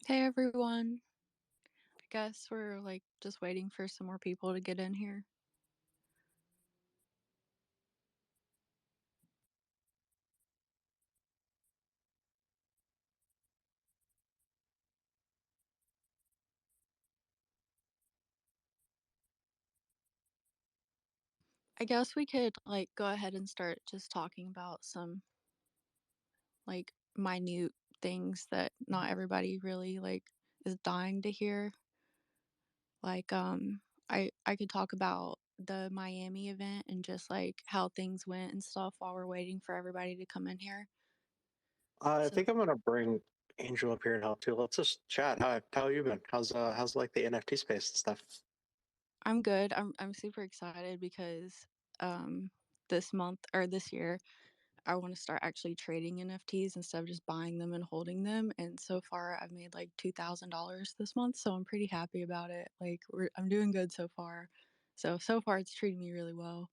Hey everyone. I guess we're like just waiting for some more people to get in here. I guess we could like go ahead and start just talking about some like minute things that not everybody really like is dying to hear. Like I could talk about the Miami event and just like how things went and stuff while we're waiting for everybody to come in here. I So think I'm gonna bring Angel up here and help too. Let's just chat. How you been? How's like the NFT space and stuff? I'm good. I'm super excited because um this month or this year I want to start actually trading NFTs instead of just buying them and holding them. And so far, I've made like $2,000 this month, so I'm pretty happy about it. Like, I'm doing good so far. So far, it's treating me really well.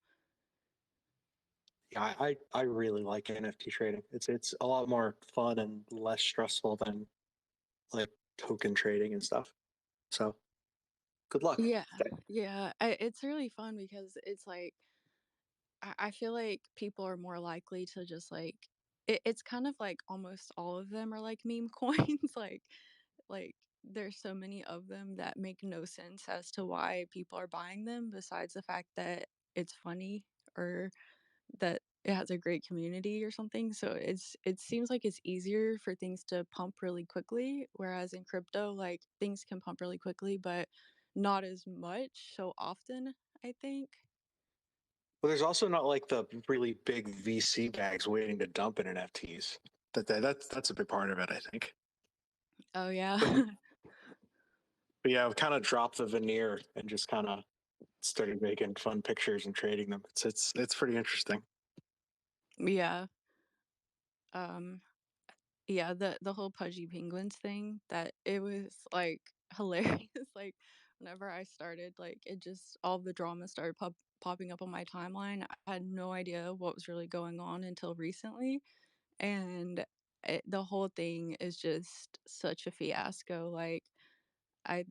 Yeah, I really like NFT trading. It's a lot more fun and less stressful than like token trading and stuff. So good luck. Yeah, yeah, it's really fun because it's like I feel like people are more likely to just like it's kind of like almost all of them are like meme coins, like there's so many of them that make no sense as to why people are buying them besides the fact that it's funny or that it has a great community or something. So it seems like it's easier for things to pump really quickly, whereas in crypto, like things can pump really quickly, but not as much so often, I think. But there's also not like the really big VC bags waiting to dump in NFTs. That's a big part of it, I think. Oh yeah. But, but yeah, I've kind of dropped the veneer and just kind of started making fun pictures and trading them. It's pretty interesting. Yeah. Um yeah, the whole pudgy penguins thing that it was like hilarious. Like whenever I started, like it just all the drama started popping up on my timeline. I had no idea what was really going on until recently, and the whole thing is just such a fiasco. Like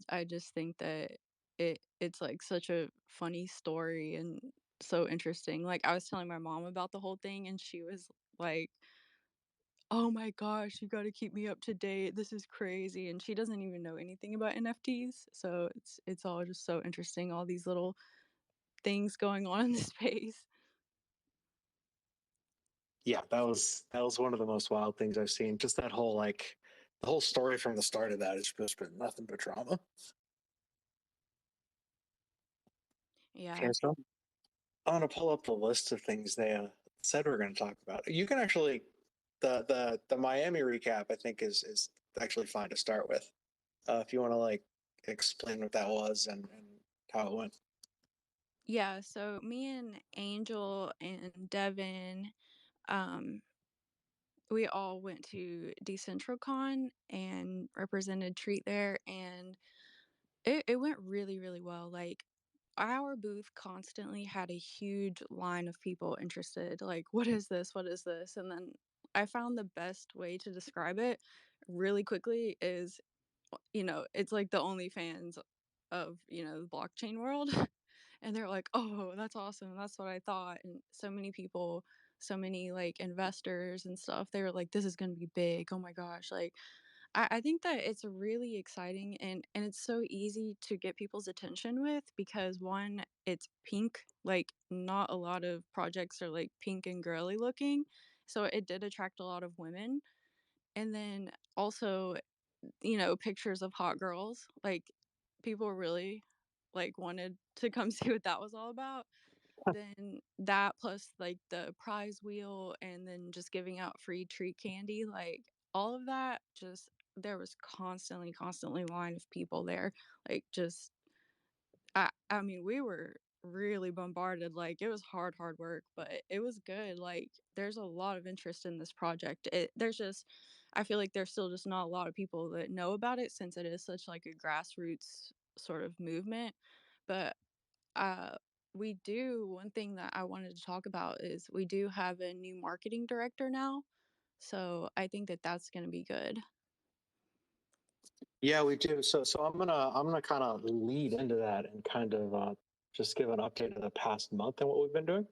I just think that it's like such a funny story and so interesting. Like I was telling my mom about the whole thing, and she was like, "Oh my gosh, you gotta keep me up to date. This is crazy." And she doesn't even know anything about NFTs, so it's all just so interesting, all these little things going on in the space. Yeah, that was one of the most wild things I've seen. Just that whole like the whole story from the start of that has just been nothing but drama. Okay, Yeah. so I'm gonna pull up the list of things they said we're gonna talk about. You can actually the Miami recap I think is actually fine to start with. If you want to like explain what that was and how it went. Yeah, so me and Angel and Devin, um, we all went to DecentralCon and represented Treat there, and it went really, really well. Like our booth constantly had a huge line of people interested. Like, what is this? What is this? And then I found the best way to describe it really quickly is, it's like the OnlyFans of, the blockchain world. And they're like, "Oh, that's awesome. That's what I thought." And so many people, so many like investors and stuff, they were like, "This is gonna be big. Oh my gosh." Like I think that it's really exciting and it's so easy to get people's attention with because one, it's pink. Like not a lot of projects are like pink and girly looking. So it did attract a lot of women. And then also, pictures of hot girls. Like people really like wanted to come see what that was all about. Then that plus like the prize wheel and then just giving out free treat candy, like all of that just there was constantly line of people there. Like just I mean, we were really bombarded. Like it was hard work, but it was good. Like there's a lot of interest in this project. There's just I feel like there's still just not a lot of people that know about it since it is such like a grassroots sort of movement. But uh we do one thing that I wanted to talk about is we do have a new marketing director now. So I think that that's going to be good. Yeah, we do. So I'm gonna kind of lead into that and kind of just give an update of the past month and what we've been doing.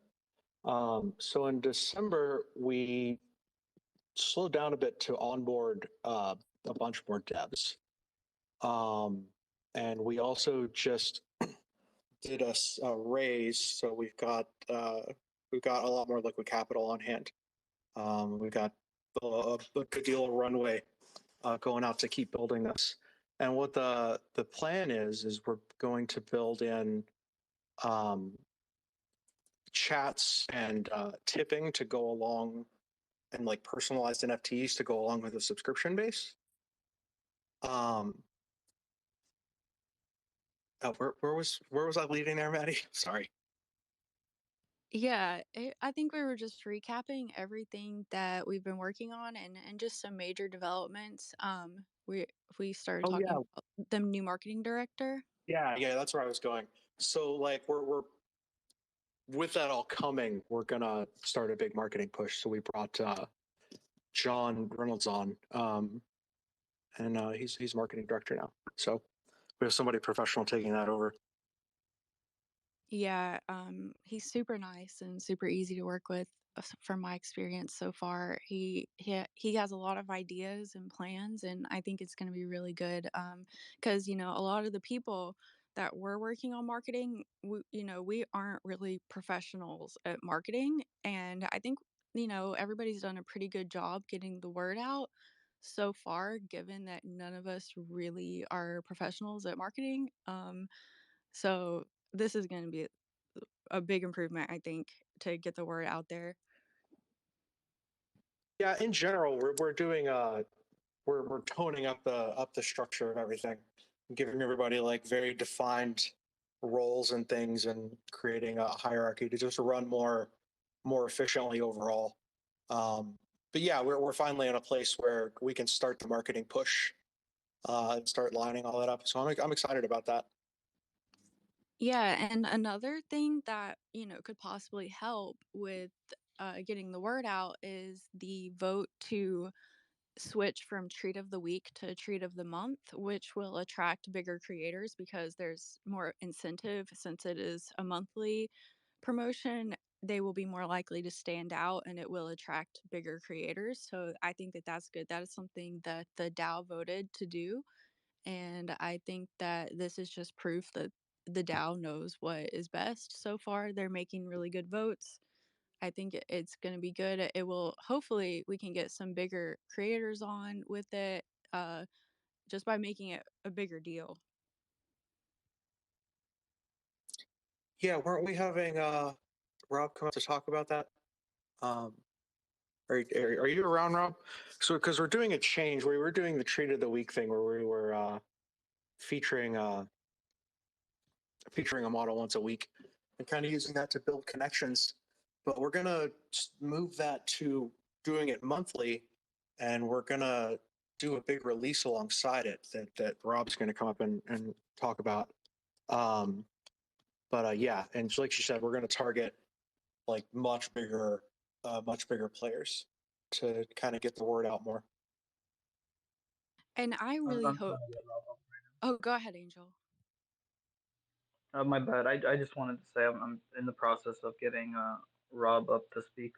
So in December, we slowed down a bit to onboard a bunch more devs. Um, and we also just did a raise, so we've got a lot more liquid capital on hand. We've got a good deal of runway going out to keep building this. And what the plan is we're going to build in um, chats and tipping to go along, and like personalized NFTs to go along with the subscription base. Um, where was I leading there, Maddie? Sorry. Yeah, I think we were just recapping everything that we've been working on and just some major developments. We started Oh talking yeah, about the new marketing director. yeah. That's where I was going. So like we're with that all coming, we're gonna start a big marketing push. So we brought John Reynolds on, and he's marketing director now. So we have somebody professional taking that over. Yeah, he's super nice and super easy to work with from my experience so far. He has a lot of ideas and plans, and I think it's going to be really good. Because a lot of the people that we're working on marketing, we aren't really professionals at marketing, and I think everybody's done a pretty good job getting the word out so far, given that none of us really are professionals at marketing. So this is gonna be a big improvement, I think, to get the word out there. Yeah, in general, we're doing we're toning up the structure of everything, giving everybody like very defined roles and things, and creating a hierarchy to just run more efficiently overall. Um, but yeah, we're finally in a place where we can start the marketing push and start lining all that up. So I'm excited about that. Yeah, and another thing that, could possibly help with, getting the word out is the vote to switch from treat of the week to treat of the month, which will attract bigger creators because there's more incentive since it is a monthly promotion. They will be more likely to stand out and it will attract bigger creators. So I think that that's good. That is something that the DAO voted to do. And I think that this is just proof that the DAO knows what is best so far. They're making really good votes. I think it's going to be good. It will hopefully we can get some bigger creators on with it uh, just by making it a bigger deal. Yeah, weren't we having Rob come up to talk about that? Um, are you around, Rob? So because we're doing a change, we were doing the treat of the week thing where we were featuring featuring a model once a week and kind of using that to build connections. But we're gonna move that to doing it monthly, and we're gonna do a big release alongside it that Rob's gonna come up and talk about. Um, but yeah, and like she said, we're gonna target like much bigger players to kind of get the word out more. And I really I'm hope. trying to get Rob up. Oh, go ahead, Angel. My bad. I just wanted to say I'm in the process of getting Rob up to speak.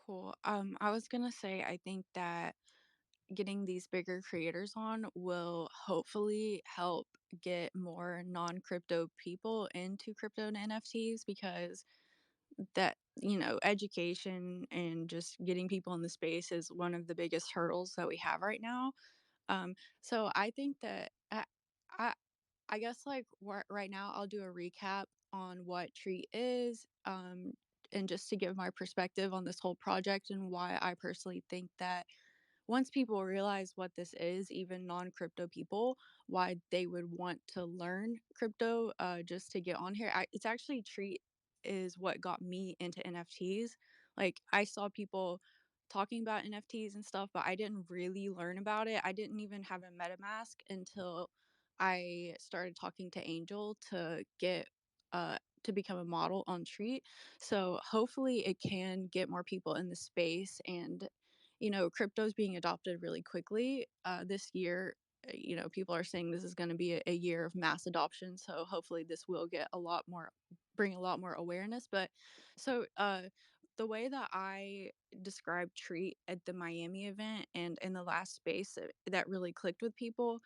Cool. I was gonna say I think that getting these bigger creators on will hopefully help get more non-crypto people into crypto and NFTs because that education and just getting people in the space is one of the biggest hurdles that we have right now. So I think that I I guess like right now I'll do a recap on what Treat is, and just to give my perspective on this whole project and why I personally think that once people realize what this is, even non-crypto people, why they would want to learn crypto just to get on here. It's actually Treat is what got me into NFTs. Like I saw people talking about NFTs and stuff, but I didn't really learn about it. I didn't even have a MetaMask until I started talking to Angel to become a model on Treat. So hopefully it can get more people in the space and crypto's being adopted really quickly this year. People are saying this is going to be a year of mass adoption. So hopefully this will bring a lot more awareness. But so the way that I described Treat at the Miami event and in the last space that really clicked with people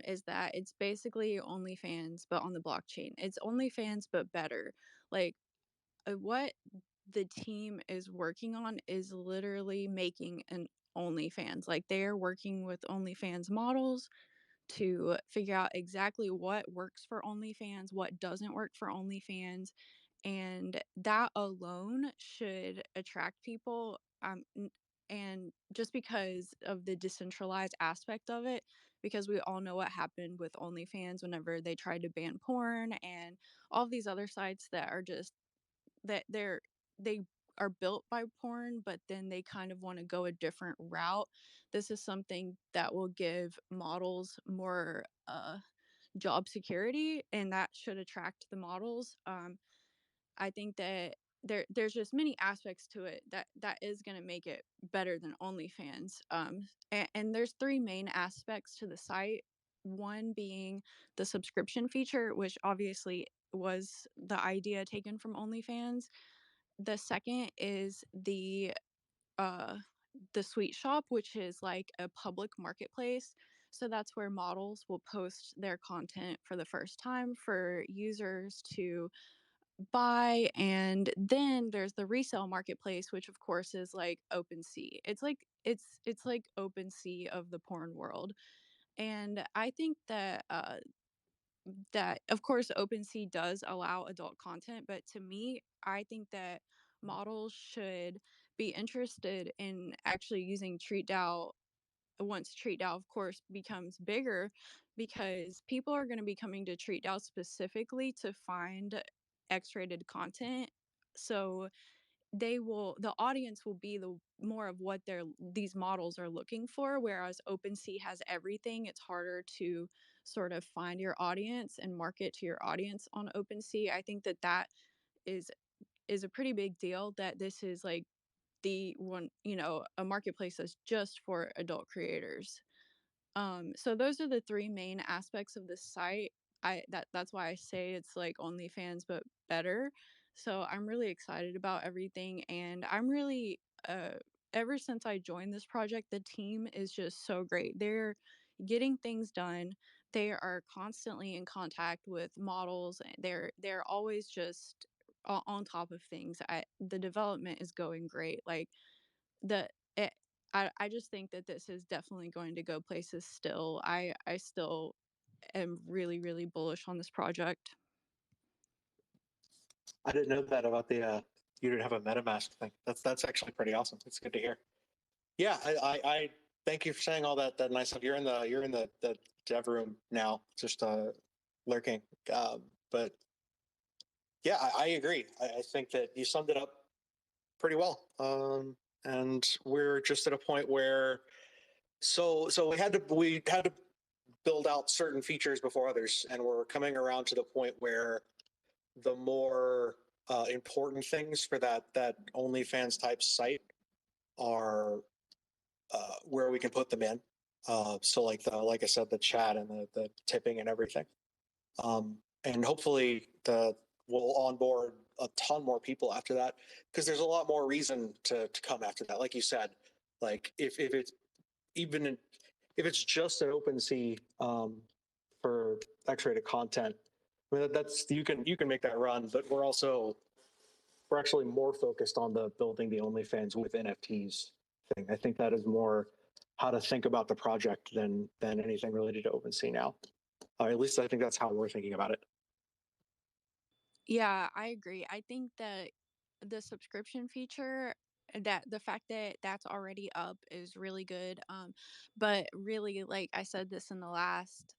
is that it's basically OnlyFans, but on the blockchain. It's OnlyFans, but better. Like, what the team is working on is literally making an OnlyFans. Like, they're working with OnlyFans models to figure out exactly what works for OnlyFans, what doesn't work for OnlyFans, and that alone should attract people. And just because of the decentralized aspect of it, because we all know what happened with OnlyFans whenever they tried to ban porn and all these other sites that are just they are built by porn, but then they kind of want to go a different route. This is something that will give models more job security, and that should attract the models. I think that there's just many aspects to it that is going to make it better than OnlyFans. And there's three main aspects to the site. One being the subscription feature, which obviously was the idea taken from OnlyFans. The second is uh the sweet shop, which is like a public marketplace. So that's where models will post their content for the first time for users to buy. And then there's the resale marketplace, which of course is like OpenSea. It's like OpenSea of the porn world. And I think that of course OpenSea does allow adult content, but to me, I think that models should be interested in actually using TreatDao once TreatDao, of course, becomes bigger, because people are going to be coming to TreatDao specifically to find X-rated content. So the audience will be the more of what these models are looking for, whereas OpenSea has everything. It's harder to sort of find your audience and market to your audience on OpenSea. I think that is is a pretty big deal, that this is like the one, a marketplace that's just for adult creators. So those are the three main aspects of the site. That's why I say it's like OnlyFans but better. So I'm really excited about everything, and I'm really ever since I joined this project, the team is just so great. They're getting things done. They are constantly in contact with models. They're always just on top of things. The development is going great. Like the it, I just think that this is definitely going to go places still. I still am really, really bullish on this project. I didn't know that about the you didn't have a MetaMask thing. That's actually pretty awesome. It's good to hear. Yeah, I thank you for saying all that nice stuff. You're in the dev room now, just lurking. But yeah, I agree. I think that you summed it up pretty well. And we're just at a point where so we had to build out certain features before others, and we're coming around to the point where the more important things for that OnlyFans type site are where we can put them in. So like I said, the chat and the tipping and everything. And hopefully we'll onboard a ton more people after that, because there's a lot more reason to come after that. Like you said, like if it's even if it's just an OpenSea for X-rated content, I mean, that's you can make that run. But we're actually more focused on the building the OnlyFans with NFTs thing. I think that is more how to think about the project than anything related to OpenSea now. At least I think that's how we're thinking about it. Yeah, I agree. I think that the subscription feature, that the fact that that's already up is really good. But really, like I said this in the last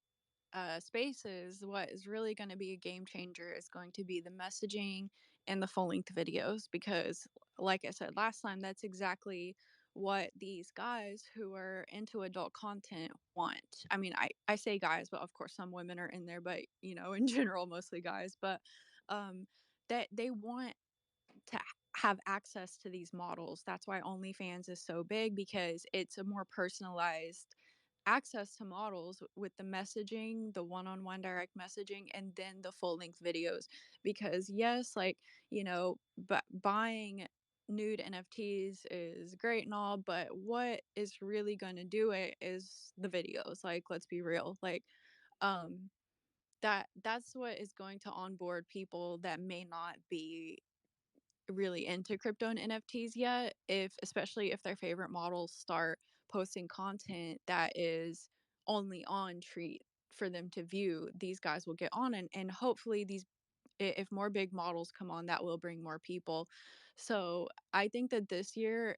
spaces, what is really going to be a game changer is going to be the messaging and the full length videos, because like I said last time, that's exactly what these guys who are into adult content want. I mean, I say guys, but of course some women are in there, but in general mostly guys. But um that they want to have access to these models. That's why OnlyFans is so big, because it's a more personalized access to models with the messaging, the one-on-one direct messaging, and then the full-length videos. Because yes, like, but buying nude NFTs is great and all, but what is really going to do it is the videos. Like, let's be real. Like, um that's what is going to onboard people that may not be really into crypto and NFTs yet, if especially if their favorite models start posting content that is only on Treat for them to view. These guys will get on, and hopefully if more big models come on, that will bring more people. So I think that this year,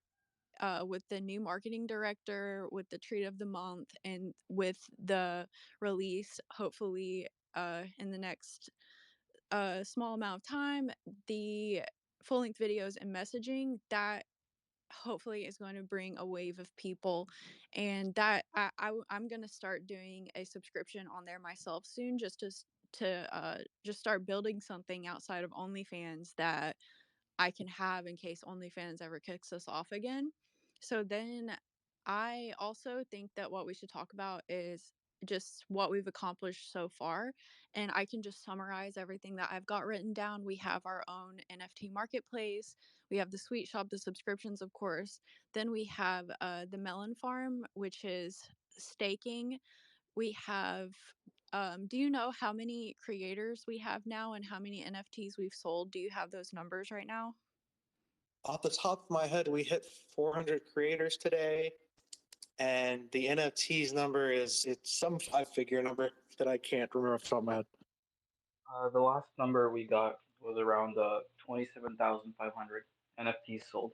with the new marketing director, with the Treat of the Month, and with the release, hopefully in the next small amount of time, the full length videos and messaging, that hopefully is going to bring a wave of people. And that I'm going to start doing a subscription on there myself soon, just to just start building something outside of OnlyFans that I can have in case OnlyFans ever kicks us off again. So then I also think that what we should talk about is just what we've accomplished so far. And I can just summarize everything that I've got written down. We have our own NFT marketplace. We have the sweet shop, the subscriptions, of course. Then we have the melon farm, which is staking. We have, do you know how many creators we have now and how many NFTs we've sold? Do you have those numbers right now? Off the top of my head, we hit 400 creators today, and the NFTs number it's some five-figure number that I can't remember off the top of my head. The last number we got was around 27,500 NFTs sold.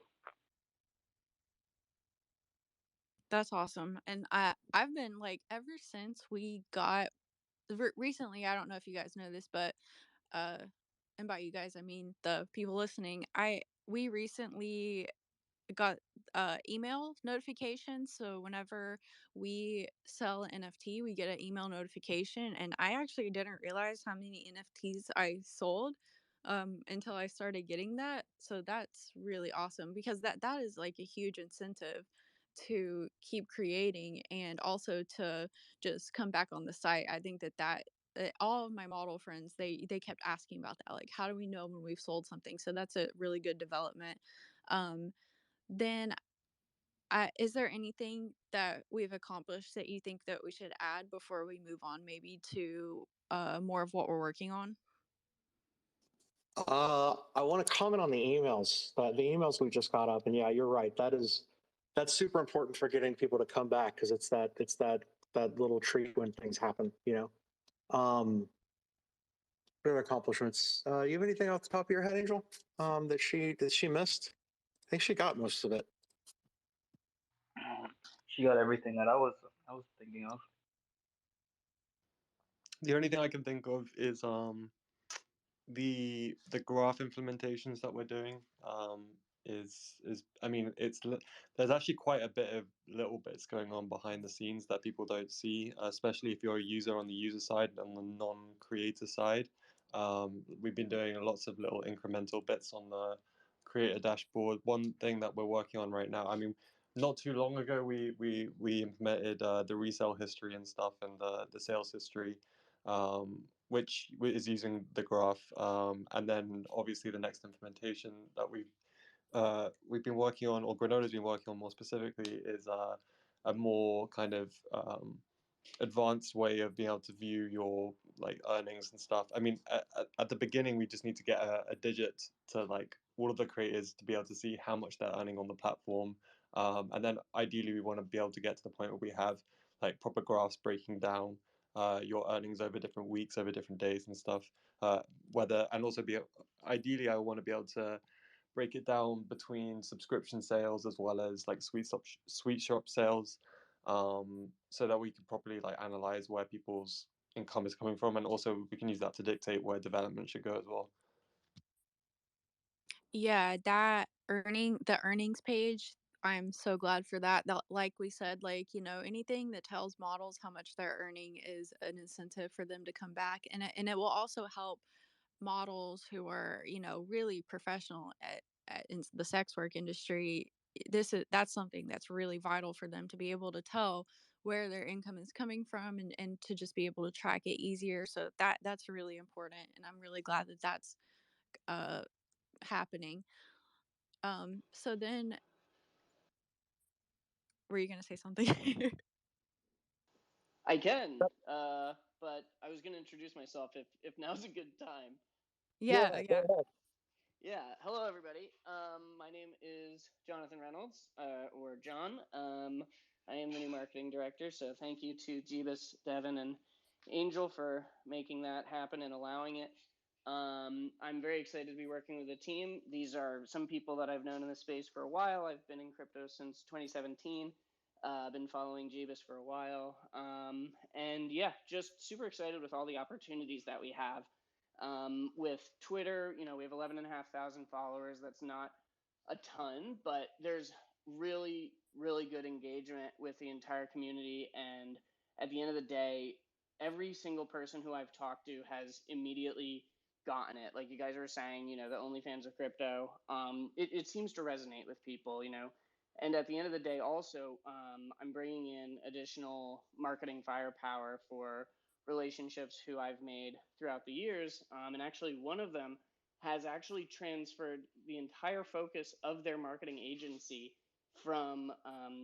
That's awesome. And I've been like, ever since we got recently, I don't know if you guys know this, but uh and by you guys I mean the people listening, I we recently got email notifications. So whenever we sell an NFT, we get an email notification. And I actually didn't realize how many NFTs I sold until I started getting that. So that's really awesome, because that is like a huge incentive to keep creating, and also to just come back on the site. I think that all of my model friends, they kept asking about that, like, how do we know when we've sold something? So that's a really good development. Um then, is there anything that we've accomplished that you think that we should add before we move on, maybe to more of what we're working on? I want to comment on the emails. The emails we just got up, and yeah, you're right. That's super important for getting people to come back, because it's that little treat when things happen. What are accomplishments? You have anything off the top of your head, Angel? That she missed? I think she got most of it. She got everything that I was thinking of. The only thing I can think of is the graph implementations that we're doing. Is I mean, there's actually quite a bit of little bits going on behind the scenes that people don't see, especially if you're a user on the user side and on the non-creator side. We've been doing lots of little incremental bits on the creator dashboard. One thing that we're working on right now, I mean, not too long ago, we implemented the resale history and stuff, and the sales history, which is using the graph. And then obviously the next implementation that we've been working on, or Granola's been working on more specifically, is a more kind of advanced way of being able to view your like earnings and stuff. I mean, at the beginning, we just need to get a digit to like all of the creators to be able to see how much they're earning on the platform. And then ideally, we want to be able to get to the point where we have like proper graphs breaking down your earnings over different weeks, over different days and stuff. Whether and also be ideally, I want to be able to break it down between subscription sales as well as like sweet shop sales, so that we can properly like analyze where people's income is coming from, and also we can use that to dictate where development should go as well. Yeah, the earnings page, I'm so glad for that. That, like we said, like, anything that tells models how much they're earning is an incentive for them to come back. And it will also help models who are, really professional in the sex work industry, that's something that's really vital for them to be able to tell where their income is coming from, and to just be able to track it easier. So that's really important, and I'm really glad that that's uh, happening. So then, were you gonna say something? I can, but I was going to introduce myself if now's a good time. Yeah, yeah. Yeah, hello everybody. My name is Jonathan Reynolds, or John. I am the new marketing director, so thank you to Jeebus, Devin, and Angel for making that happen and allowing it. I'm very excited to be working with the team. These are some people that I've known in the space for a while. I've been in crypto since 2017. Been following Jeebus for a while. And yeah, just super excited with all the opportunities that we have. With Twitter, we have 11,500 followers. That's not a ton, but there's really, really good engagement with the entire community. And at the end of the day, every single person who I've talked to has immediately gotten it. Like you guys were saying, the OnlyFans of crypto. It seems to resonate with people, And at the end of the day, also, I'm bringing in additional marketing firepower for relationships who I've made throughout the years. And actually, one of them has actually transferred the entire focus of their marketing agency from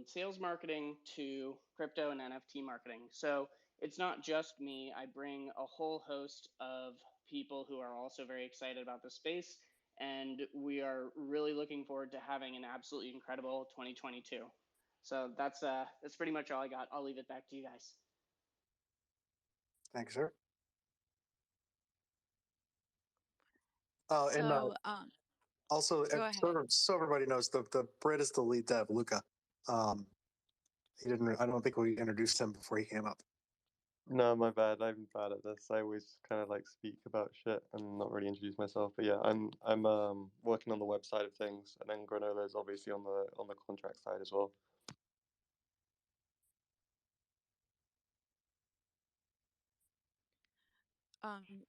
sales marketing to crypto and NFT marketing. So it's not just me. I bring a whole host of people who are also very excited about the space. And we are really looking forward to having an absolutely incredible 2022. So that's pretty much all I got. I'll leave it back to you guys. Thanks, sir. Oh, and So, also, go ahead. so everybody knows, the Brit is the lead dev, Luca. He didn't. I don't think we introduced him before he came up. No, my bad. I'm bad at this. I always kind of like speak about shit and not really introduce myself. But yeah, I'm working on the web side of things, and then Granola is obviously on the contract side as well.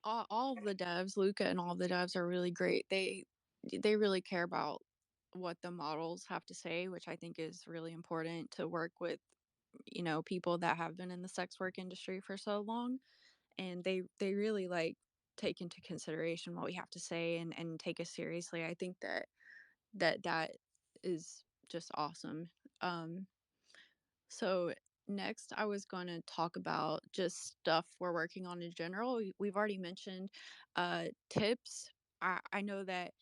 All of the devs, Luca and all of the devs are really great. They really care about what the models have to say, which I think is really important to work with, people that have been in the sex work industry for so long, and they really like take into consideration what we have to say, and take us seriously. I think that is just awesome. So next, I was going to talk about just stuff we're working on in general. We've already mentioned tips. I know that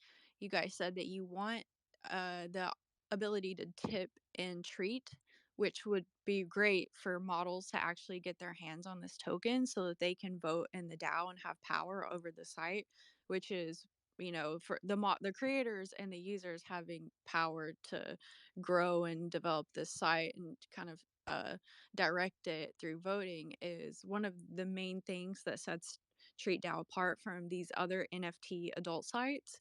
you guys said that you want the ability to tip and treat, which would be great for models to actually get their hands on this token so that they can vote in the DAO and have power over the site, which is, for the creators and the users having power to grow and develop this site and kind of direct it through voting is one of the main things that sets TreatDao apart from these other NFT adult sites.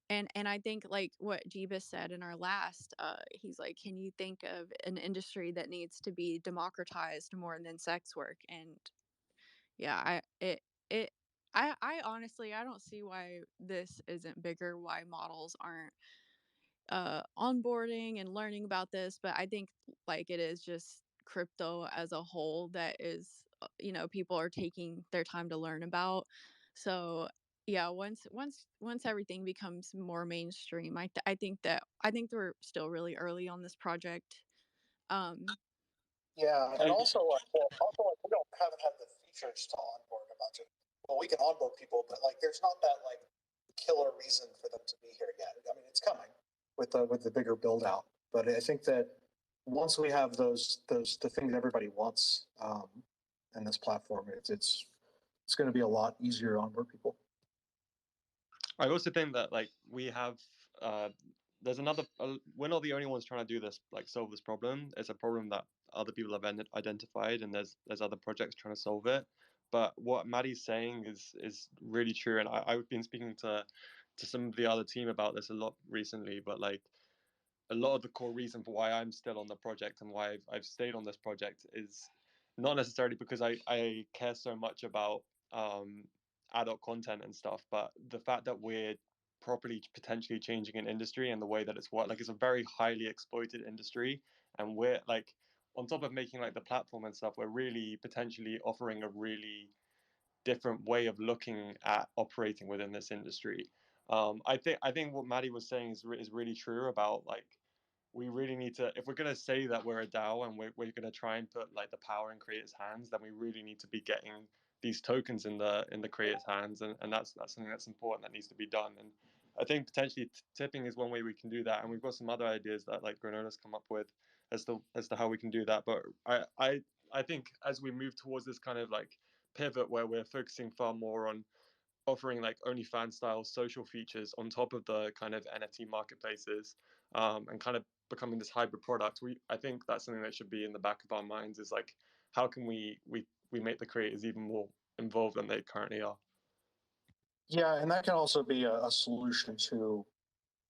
And I think like what Jeebus said in our last, he's like, can you think of an industry that needs to be democratized more than sex work? And yeah, I honestly, I don't see why this isn't bigger, why models aren't onboarding and learning about this. But I think like it is just crypto as a whole that is, people are taking their time to learn about. So yeah, once everything becomes more mainstream, I think we're still really early on this project. Yeah, and also we don't haven't had the features to onboard a bunch of. Well, we can onboard people, but like there's not that like killer reason for them to be here yet. I mean, it's coming with the bigger build out, but I think that once we have the things everybody wants in this platform, it's going to be a lot easier to onboard people. I also think that like we have there's another we're not the only ones trying to do this, like solve this problem. It's a problem that other people have identified, and there's other projects trying to solve it. But what Maddie's saying is really true, and I've been speaking to some of the other team about this a lot recently. But like a lot of the core reason for why I'm still on the project and why I've stayed on this project is not necessarily because I care so much about adult content and stuff, but the fact that we're properly potentially changing an industry and the way that it's what like it's a very highly exploited industry, and we're like on top of making like the platform and stuff, we're really potentially offering a really different way of looking at operating within this industry. I think what Maddie was saying is really true about like we really need to, if we're going to say that we're a DAO and we're going to try and put like the power in creators' hands, then we really need to be getting these tokens in the creators' hands, and that's something that's important that needs to be done. And I think potentially tipping is one way we can do that, and we've got some other ideas that like Granola's come up with as to how we can do that. But I think as we move towards this kind of like pivot where we're focusing far more on offering like OnlyFans style social features on top of the kind of NFT marketplaces, and kind of becoming this hybrid product. I think that's something that should be in the back of our minds is like how can we make the creators even more involved than they currently are. Yeah, and that can also be a solution to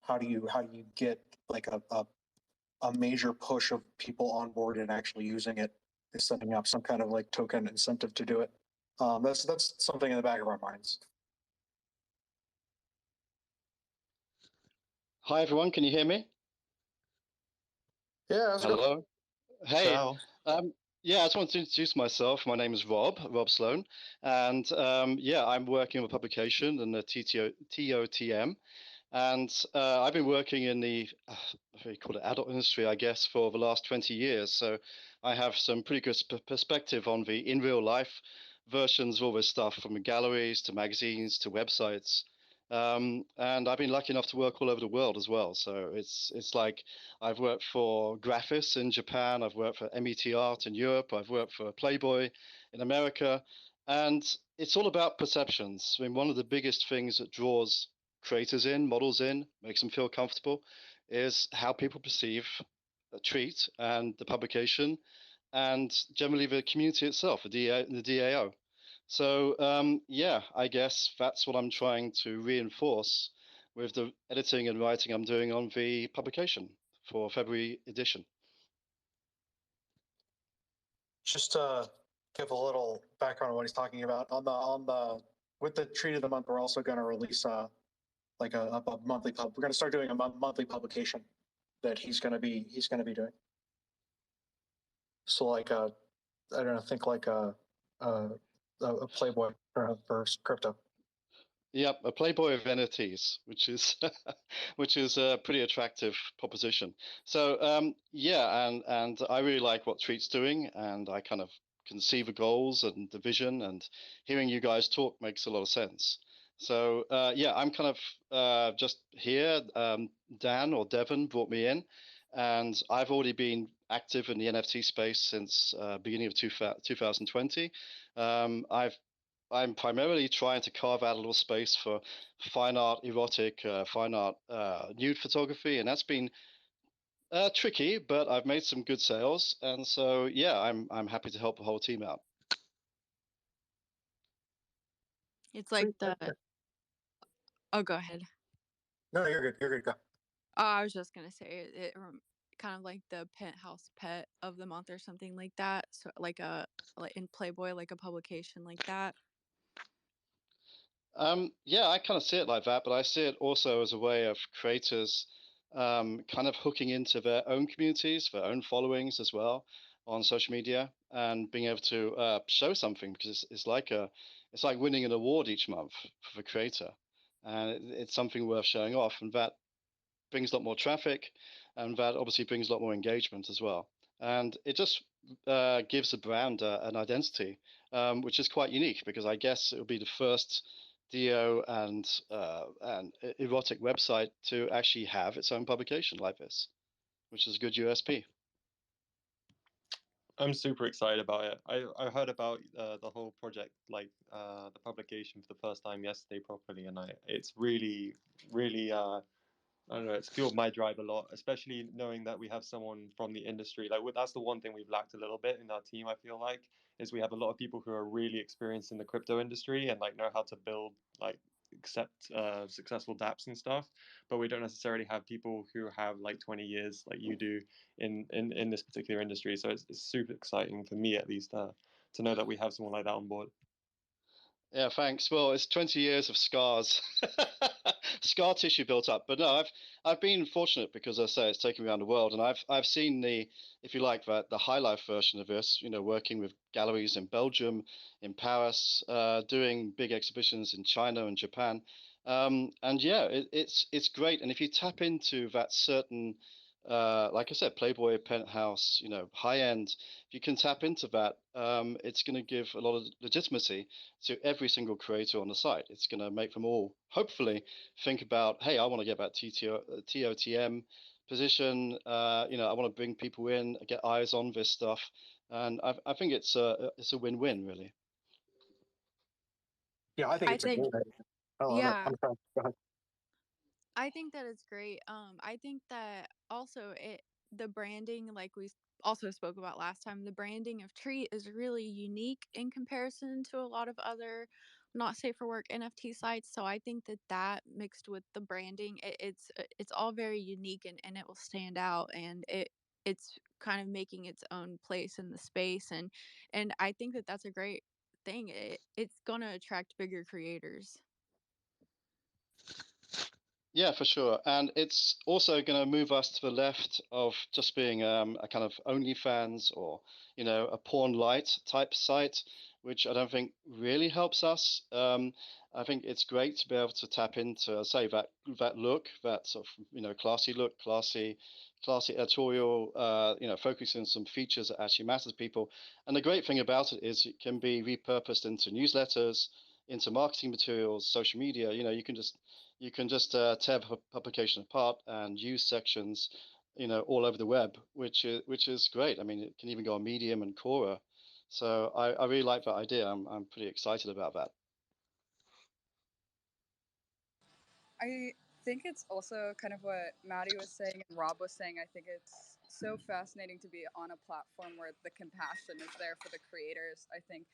how do you get like a major push of people on board and actually using it, is setting up some kind of like token incentive to do it. That's something in the back of our minds. Hi everyone, can you hear me? Yeah, how's it going? Hello. Hey. Ciao. Yeah, I just want to introduce myself. My name is Rob Sloan, and yeah, I'm working on a publication in the TOTM, and I've been working in the what do you call it, adult industry, I guess, for the last 20 years. So I have some pretty good perspective on the in real life versions of all this stuff, from galleries to magazines to websites. And I've been lucky enough to work all over the world as well. So it's like I've worked for Graphis in Japan, I've worked for MET Art in Europe, I've worked for Playboy in America, and it's all about perceptions. I mean, one of the biggest things that draws creators in, models in, makes them feel comfortable, is how people perceive a treat and the publication, and generally the community itself, the DAO. So yeah, I guess that's what I'm trying to reinforce with the editing and writing I'm doing on the publication for February edition. Just to give a little background on what he's talking about, on the with the treat of the month, we're also going to release like a monthly we're going to start doing a monthly publication that he's going to be doing. So like I don't know, think like a Playboy for crypto. Yep, a Playboy of NFTs, which is which is a pretty attractive proposition. So yeah, and I really like what Treat's doing, and I kind of can see the goals and the vision, and hearing you guys talk makes a lot of sense. So yeah, I'm kind of just here. Dan or Devon brought me in, and I've already been active in the NFT space since beginning of 2020. I'm primarily trying to carve out a little space for fine art, erotic, fine art, nude photography, and that's been tricky. But I've made some good sales, and so yeah, I'm happy to help the whole team out. It's like the oh, go ahead. No, you're good. You're good. Go. Oh, I was just gonna say it kind of like the penthouse pet of the month or something like that. So like in Playboy, like a publication like that. Yeah, I kind of see it like that, but I see it also as a way of creators kind of hooking into their own communities, their own followings as well on social media, and being able to show something, because it's like winning an award each month for the creator, and it's something worth showing off, and that brings a lot more traffic, and that obviously brings a lot more engagement as well. And it just gives the brand an identity, which is quite unique, because I guess it will be the first DO and erotic website to actually have its own publication like this, which is a good USP. I'm super excited about it. I heard about the whole project, like the publication for the first time yesterday properly, and it's really I don't know, it's fueled my drive a lot, especially knowing that we have someone from the industry. Like that's the one thing we've lacked a little bit in our team. I feel like is we have a lot of people who are really experienced in the crypto industry and like know how to build like accept successful dApps and stuff, but we don't necessarily have people who have like 20 years like you do in this particular industry. So it's super exciting for me at least to know that we have someone like that on board. Yeah, thanks. Well, it's 20 years of scars, scar tissue built up. But no, I've been fortunate because, as I say, it's taken me around the world, and I've seen the, if you like, the high life version of this. You know, working with galleries in Belgium, in Paris, doing big exhibitions in China and Japan, and yeah, it's great. And if you tap into that certain, like I said, Playboy, Penthouse, you know, high end, if you can tap into that, it's going to give a lot of legitimacy to every single creator on the site. It's going to make them all hopefully think about, hey, I want to get that TOTM position. You know, I want to bring people in, get eyes on this stuff, and I think it's a win-win really. Yeah, I think I it's a think, great idea. Oh, yeah, I'm sorry. Go ahead. I think that it's great. I think that also the branding, like also spoke about last time, the branding of Treat is really unique in comparison to a lot of other not safe for work NFT sites. So I think that that mixed with the branding, it's all very unique and it will stand out and it's kind of making its own place in the space and I think that that's a great thing. It's gonna attract bigger creators. Yeah, for sure. And it's also going to move us to the left of just being a kind of OnlyFans or, you know, a porn light type site, which I don't think really helps us. I think it's great to be able to tap into, say, that look, that sort of, you know, classy look, classy editorial, you know, focusing on some features that actually matter to people. And the great thing about it is it can be repurposed into newsletters, into marketing materials, social media. You know, you can just tear publication apart and use sections, you know, all over the web, which is great. I mean, it can even go on Medium and Quora. So I really like that idea. I'm pretty excited about that. I think it's also kind of what Maddie was saying and Rob was saying. I think it's so fascinating to be on a platform where the compassion is there for the creators. I think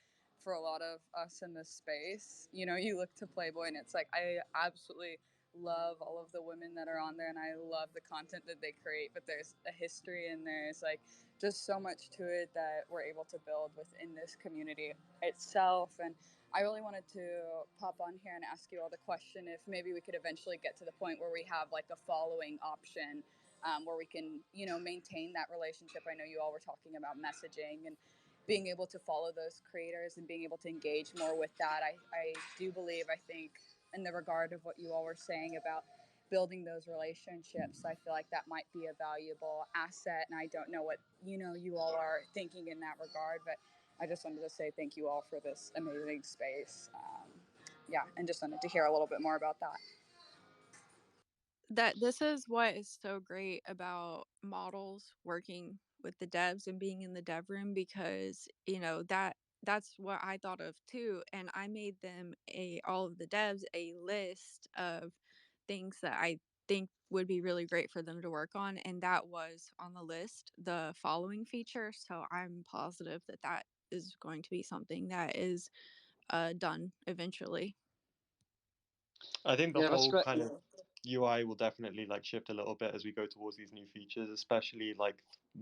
for a lot of us in this space, you know, you look to Playboy and it's like, I absolutely love all of the women that are on there and I love the content that they create, but there's a history and there's like just so much to it that we're able to build within this community itself. And I really wanted to pop on here and ask you all the question if maybe we could eventually get to the point where we have like a following option where we can, you know, maintain that relationship. I know you all were talking about messaging and being able to follow those creators and being able to engage more with that. I do believe, I think, in the regard of what you all were saying about building those relationships, I feel like that might be a valuable asset. And I don't know what, you know, you all are thinking in that regard, but I just wanted to say thank you all for this amazing space. Yeah, and just wanted to hear a little bit more about that. That this is what is so great about models working with the devs and being in the dev room because you know that's what I thought of too, and I made them all of the devs a list of things that I think would be really great for them to work on, and that was on the list the following feature. So I'm positive that that is going to be something that is done eventually. I think the Yeah, that's whole great. kind of UI will definitely like shift a little bit as we go towards these new features, especially like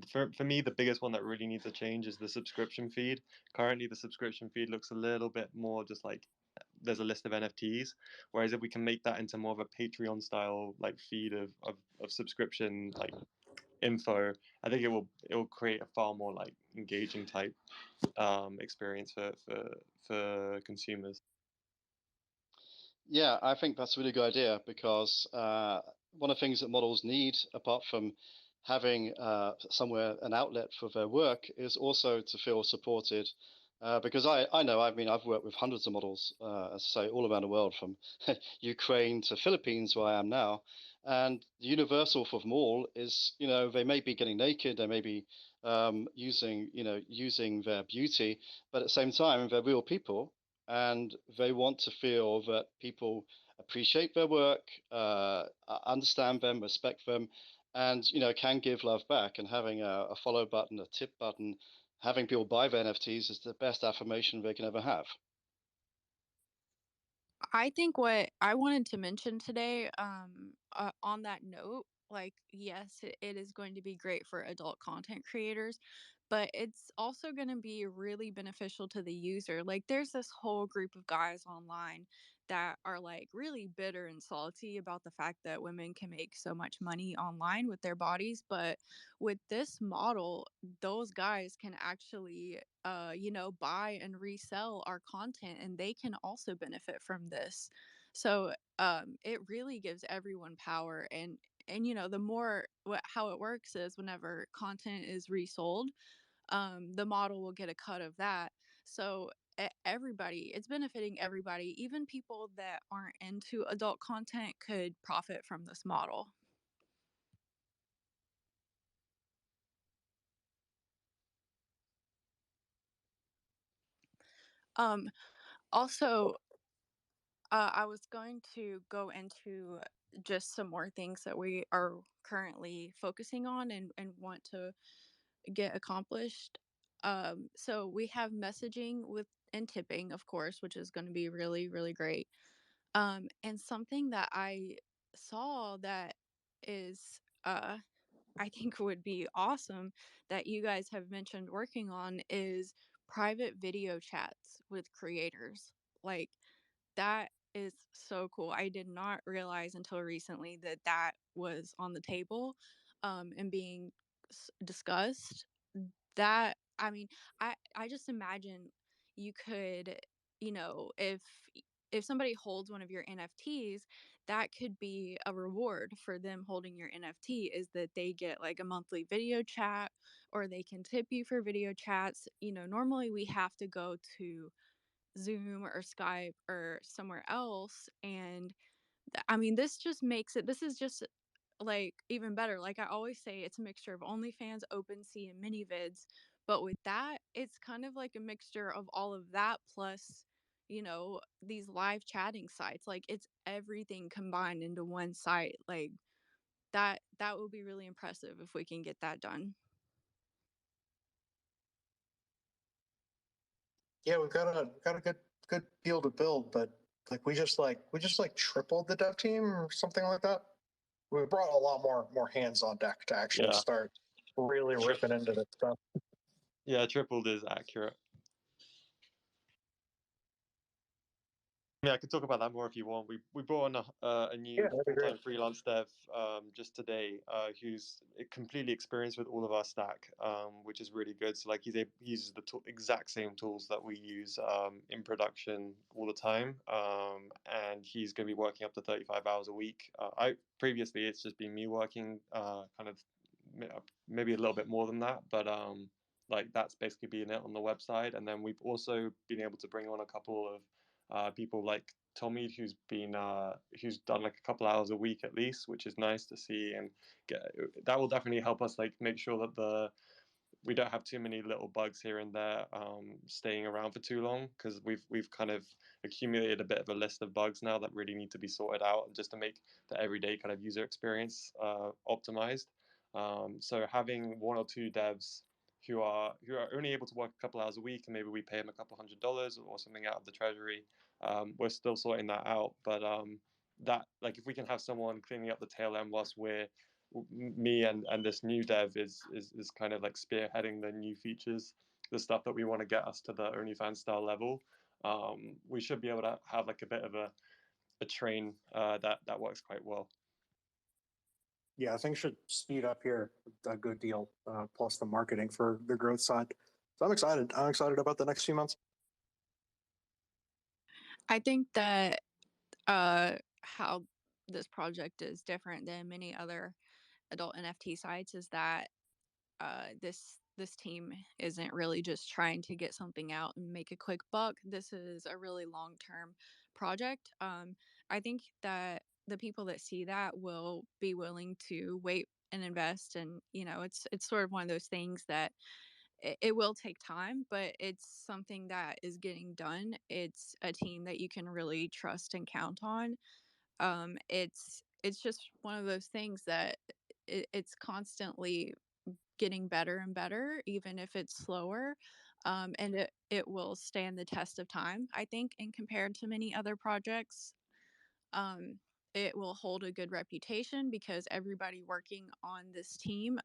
for me, the biggest one that really needs a change is the subscription feed. Currently, the subscription feed looks a little bit more just like there's a list of NFTs, whereas if we can make that into more of a Patreon style like feed of subscription like info, I think it will create a far more like engaging type experience for consumers. Yeah, I think that's a really good idea because one of the things that models need, apart from having somewhere an outlet for their work, is also to feel supported. Because I know, I mean, I've worked with hundreds of models, as I say, all around the world, from Ukraine to Philippines, where I am now. And the universal for them all is, you know, they may be getting naked, they may be using their beauty, but at the same time, they're real people and they want to feel that people appreciate their work, understand them, respect them, and you know can give love back. And having a follow button, a tip button, having people buy their NFTs is the best affirmation they can ever have. I think what I wanted to mention today, on that note, like, yes, it is going to be great for adult content creators, but it's also going to be really beneficial to the user. Like, there's this whole group of guys online that are like really bitter and salty about the fact that women can make so much money online with their bodies. But with this model, those guys can actually, buy and resell our content, and they can also benefit from this. So, it really gives everyone power. And the more how it works is whenever content is resold, the model will get a cut of that. So everybody, it's benefiting everybody. Even people that aren't into adult content could profit from this model. Um, Also, I was going to go into just some more things that we are currently focusing on and want to get accomplished. So we have messaging with and tipping, of course, which is going to be really, really great. And something that I saw that is, I think would be awesome that you guys have mentioned working on is private video chats with creators. Like, that is so cool. I did not realize until recently that that was on the table, and being discussed. That I mean, I just imagine you could, if somebody holds one of your NFTs, that could be a reward for them holding your NFT, is that they get like a monthly video chat, or they can tip you for video chats. Normally we have to go to Zoom or Skype or somewhere else. And I mean, this is just like even better. Like I always say, it's a mixture of OnlyFans, OpenSea, and MiniVids. But with that, it's kind of like a mixture of all of that plus, these live chatting sites. Like it's everything combined into one site. Like that will be really impressive if we can get that done. Yeah, we've got a good deal to build, but like we just tripled the dev team or something like that. We brought a lot more hands on deck to actually Yeah. start really ripping into this stuff. Yeah, tripled is accurate. Yeah, I could talk about that more if you want. We brought on a Yeah, new that'd be full-time great. freelance dev just today, who's completely experienced with all of our stack, which is really good. So like he uses the exact same tools that we use in production all the time, and he's going to be working up to 35 hours a week. I previously it's just been me working kind of maybe a little bit more than that, but like that's basically been it on the website. And then we've also been able to bring on a couple of people like Tommy, who's done like a couple hours a week at least, which is nice to see, and that will definitely help us like make sure that we don't have too many little bugs here and there staying around for too long, because we've kind of accumulated a bit of a list of bugs now that really need to be sorted out just to make the everyday kind of user experience optimized. So having one or two devs who are only able to work a couple hours a week, and maybe we pay them a couple $100 or something out of the treasury. We're still sorting that out, but that like if we can have someone cleaning up the tail end whilst me and this new dev is kind of like spearheading the new features, the stuff that we want to get us to the OnlyFans style level. We should be able to have like a bit of a train that works quite well. Yeah, things should speed up here a good deal. Plus the marketing for the growth side. So I'm excited. I'm excited about the next few months. I think that how this project is different than many other adult NFT sites is that this team isn't really just trying to get something out and make a quick buck. This is a really long term project. I think that the people that see that will be willing to wait and invest, and it's sort of one of those things that it will take time, but it's something that is getting done. It's a team that you can really trust and count on. It's just one of those things that it's constantly getting better and better, even if it's slower. And it will stand the test of time, I think, and compared to many other projects. Um, it will hold a good reputation because everybody working on this team,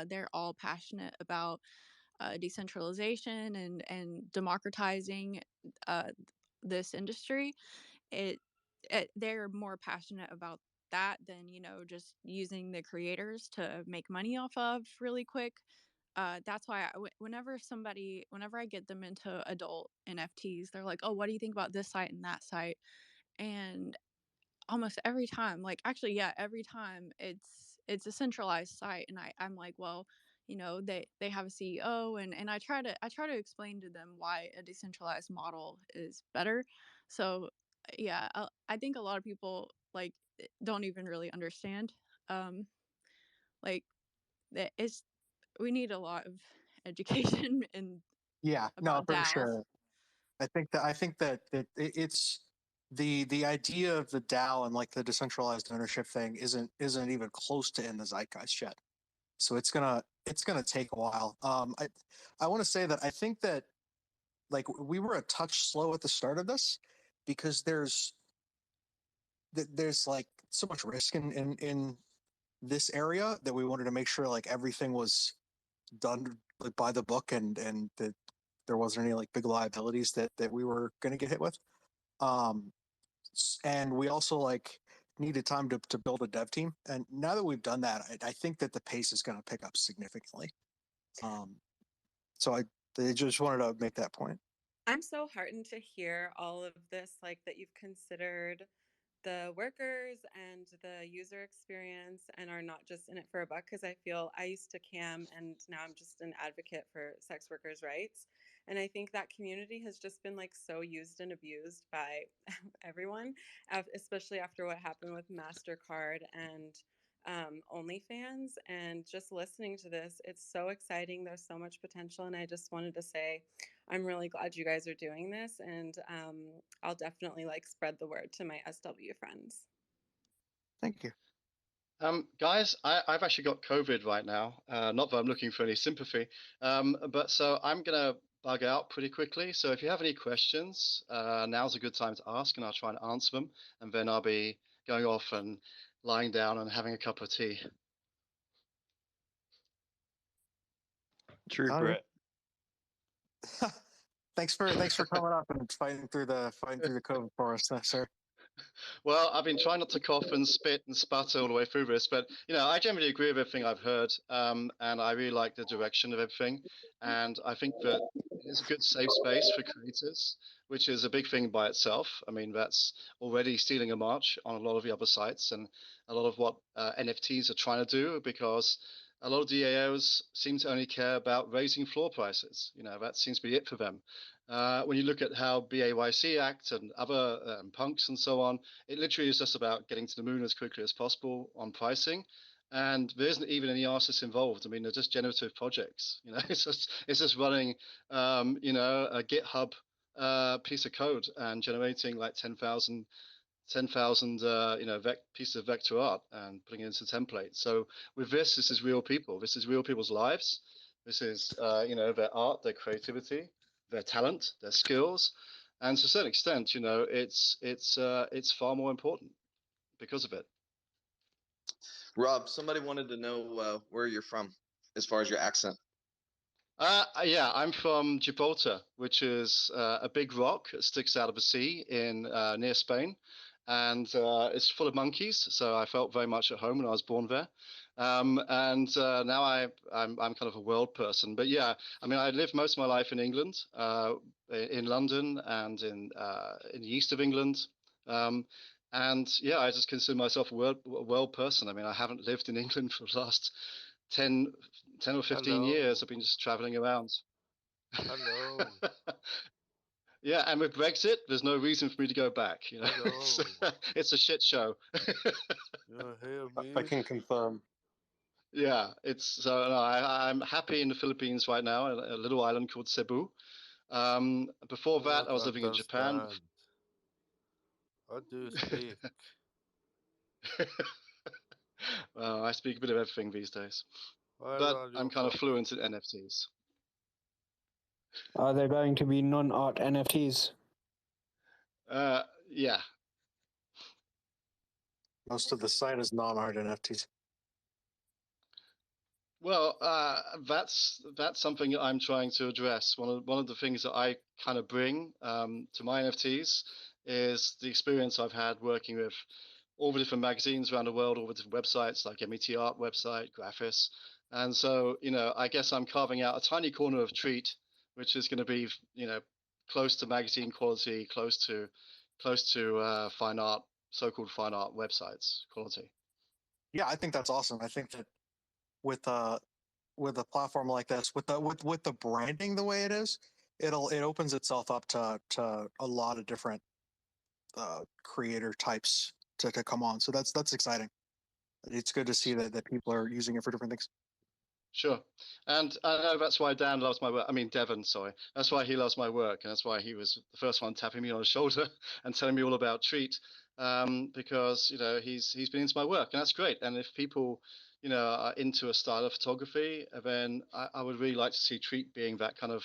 they're all passionate about decentralization and democratizing uh, this industry. It, they're more passionate about that than just using the creators to make money off of really quick. That's why whenever I get them into adult NFTs, they're like, "Oh, what do you think about this site and that site?" And almost every time, like, actually, yeah, every time it's a centralized site, and I'm like, well, they have a CEO, and I try to explain to them why a decentralized model is better. So yeah, I think a lot of people like don't even really understand, um like, that it's we need a lot of education and Yeah, no, about for DAO. sure. I think that it's the idea of the DAO and like the decentralized ownership thing isn't even close to in the zeitgeist yet. So it's gonna take a while. I want to say that I think that like we were a touch slow at the start of this because there's like so much risk in this area that we wanted to make sure like everything was done like by the book and that there wasn't any like big liabilities that we were going to get hit with. Um, and we also like needed time to build a dev team. And now that we've done that, I think that the pace is going to pick up significantly. Um, so I just wanted to make that point. I'm so heartened to hear all of this, like that you've considered the workers and the user experience and are not just in it for a buck, because I feel I used to cam and now I'm just an advocate for sex workers' rights. And I think that community has just been like so used and abused by everyone, especially after what happened with MasterCard and OnlyFans. And just listening to this, it's so exciting. There's so much potential. And I just wanted to say, I'm really glad you guys are doing this, and I'll definitely like spread the word to my SW friends. Thank you. Guys, I've actually got COVID right now. Not that I'm looking for any sympathy, but so I'm gonna bug out pretty quickly. So if you have any questions, now's a good time to ask, and I'll try and answer them. And then I'll be going off and lying down and having a cup of tea. True All right. Brit. Thanks for coming up and fighting through the COVID for us, sir. Well, I've been trying not to cough and spit and sputter all the way through this, but I generally agree with everything I've heard, and I really like the direction of everything, and I think that it's a good safe space for creators, which is a big thing by itself. I mean, that's already stealing a march on a lot of the other sites and a lot of what NFTs are trying to do, because a lot of DAOs seem to only care about raising floor prices. That seems to be it for them. When you look at how BAYC act and other punks and so on, it literally is just about getting to the moon as quickly as possible on pricing. And there isn't even any artists involved. I mean, they're just generative projects. It's just running, a GitHub piece of code and generating like 10,000 pieces of vector art and putting it into templates. So with this is real people. This is real people's lives. This is their art, their creativity, their talent, their skills, and to a certain extent, it's far more important because of it. Rob, somebody wanted to know where you're from as far as your accent. Yeah, I'm from Gibraltar, which is a big rock that sticks out of the sea in near Spain, and it's full of monkeys. So I felt very much at home when I was born there, and now I'm kind of a world person. But yeah, I mean, I lived most of my life in England, in London, and in the east of England. And yeah, I just consider myself a world person. I mean, I haven't lived in England for the last 10 or 15 years. I've been just traveling around. Hello. Yeah, and with Brexit, there's no reason for me to go back. Hello. It's a shit show. You hear me? I can confirm. Yeah, it's so no, I'm happy in the Philippines right now, a little island called Cebu. Before that, I was living in Japan. What do you speak? Well, I speak a bit of everything these days, Where but are you I'm kind of from? fluent in NFTs. Are there going to be non-art NFTs? Yeah. Most of the site is non-art NFTs. Well, that's something that I'm trying to address. One of the things that I kind of bring to my NFTs is the experience I've had working with all the different magazines around the world, all the different websites like MET Art website, Graphis, and so I guess I'm carving out a tiny corner of Treat, which is going to be close to magazine quality, close to fine art, so-called fine art websites quality. Yeah, I think that's awesome. I think that with a platform like this, with the branding the way it is, it opens itself up to a lot of different creator types to come on. So that's exciting. It's good to see that people are using it for different things. Sure. And I know that's why Dan loves my work. I mean, Devon, sorry. That's why he loves my work. And that's why he was the first one tapping me on the shoulder and telling me all about Treat. Because, he's been into my work, and that's great. And if people, are into a style of photography, then I would really like to see Treat being that kind of,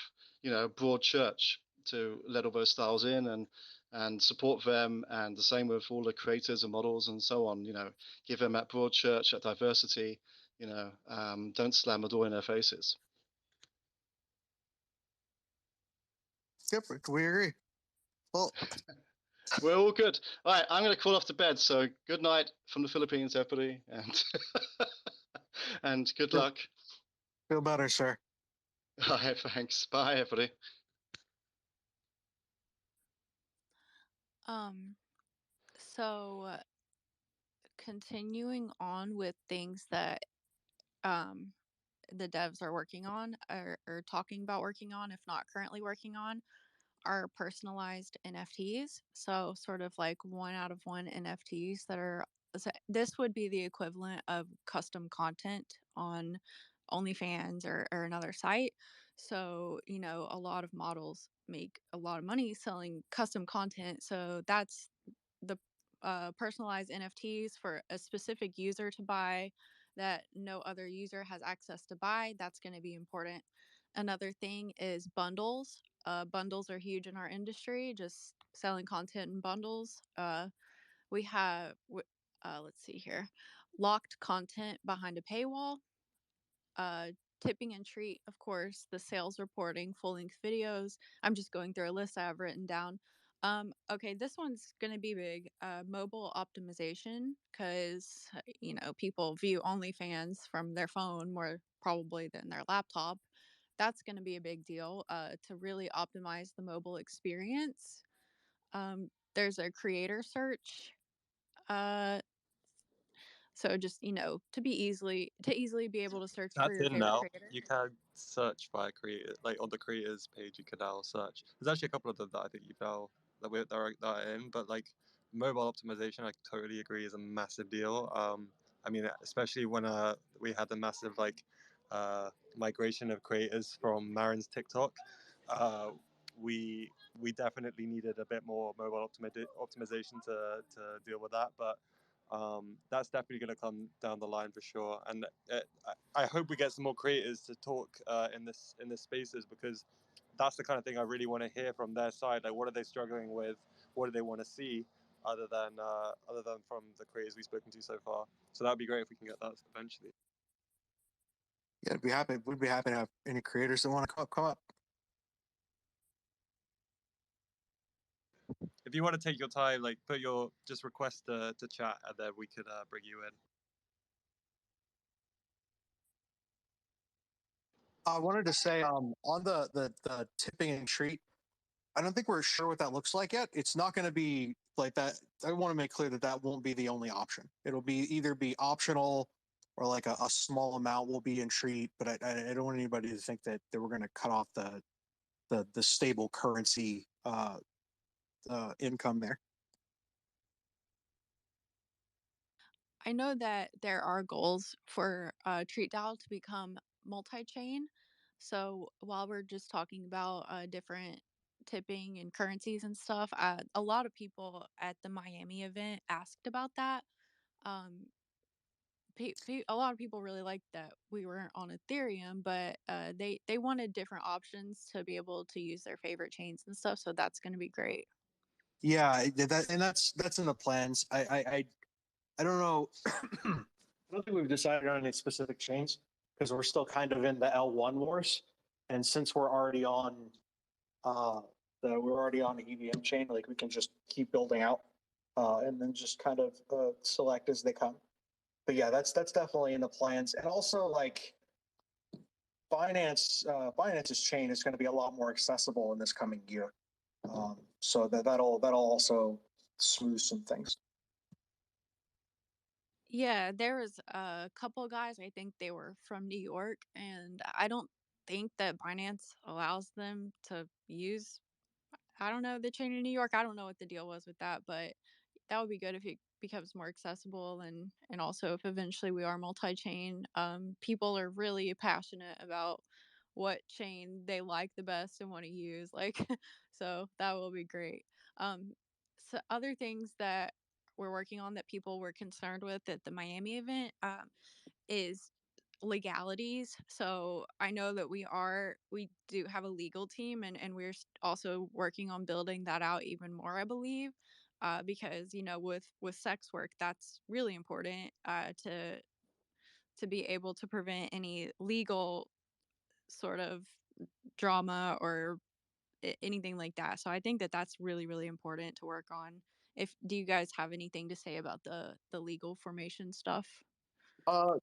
broad church to let all those styles in and support them. And the same with all the creators and models and so on, give them that broad church, that diversity. Don't slam the door in their faces. Yep, we agree. Well, we're all good. All right, I'm going to call off to bed. So good night from the Philippines, everybody, and and good luck. Feel better, sir. All right, thanks. Bye, everybody. So continuing on with things that the devs are working on or talking about working on, if not currently working on, are personalized NFTs. So sort of like 1 out of 1 NFTs that are, this would be the equivalent of custom content on OnlyFans or another site. So, a lot of models make a lot of money selling custom content. So that's the personalized NFTs for a specific user to buy that no other user has access to buy. That's going to be important. Another thing is bundles. Bundles are huge in our industry, just selling content in bundles. We have, let's see here, locked content behind a paywall. Tipping and treat, of course, the sales reporting, full length videos. I'm just going through a list I have written down. Okay, this one's going to be big. Mobile optimization, because, people view OnlyFans from their phone more probably than their laptop. That's going to be a big deal to really optimize the mobile experience. There's a creator search. So just, to easily be able to search for That's your in favorite now. creator. You can search by creator, like on the creators page. You can now search. There's actually a couple of them that I think you've now that are in, but like mobile optimization, I totally agree, is a massive deal. I mean, especially when we had the massive migration of creators from Marin's TikTok. We definitely needed a bit more mobile optimization to deal with that, but that's definitely going to come down the line for sure. And I hope we get some more creators to talk in this spaces, because that's the kind of thing I really want to hear from their side. Like, what are they struggling with? What do they want to see? Other than from the creators we've spoken to so far. So that'd be great if we can get that eventually. Yeah, we'd be happy to have any creators that want to come up. If you want to take your time, like just request to chat, and then we could bring you in. I wanted to say on the tipping and treat, I don't think we're sure what that looks like yet. It's not going to be like that. I want to make clear that won't be the only option. It'll be either be optional or like a small amount will be in treat. But I don't want anybody to think that we're going to cut off the stable currency income there. I know that there are goals for TreatDao to become multi-chain. So while we're just talking about different tipping and currencies and stuff, a lot of people at the Miami event asked about that. Um, a lot of people really liked that we weren't on Ethereum, but they wanted different options to be able to use their favorite chains and stuff. So that's going to be great. Yeah, that's in the plans. I don't know. I don't think we've decided on any specific chains because we're still kind of in the L1 wars. And since uh, we're already on the EVM chain, like we can just keep building out and then just kind of select as they come. But yeah, that's definitely in the plans. And also like Binance's chain is going to be a lot more accessible in this coming year. So that'll also smooth some things. Yeah, there was a couple guys, I think they were from New York, and I don't think that Binance allows them to use, I don't know, the chain in New York. I don't know what the deal was with that, but that would be good if it becomes more accessible, and also if eventually we are multi-chain. People are really passionate about what chain they like the best and want to use, like, so that will be great. So other things that we're working on that people were concerned with at the Miami event is legalities. So I know that we do have a legal team, and we're also working on building that out even more, I believe. Because with sex work, that's really important to be able to prevent any legal sort of drama or anything like that. So I think that that's really, really important to work on. If Do you guys have anything to say about the legal formation stuff? Uh,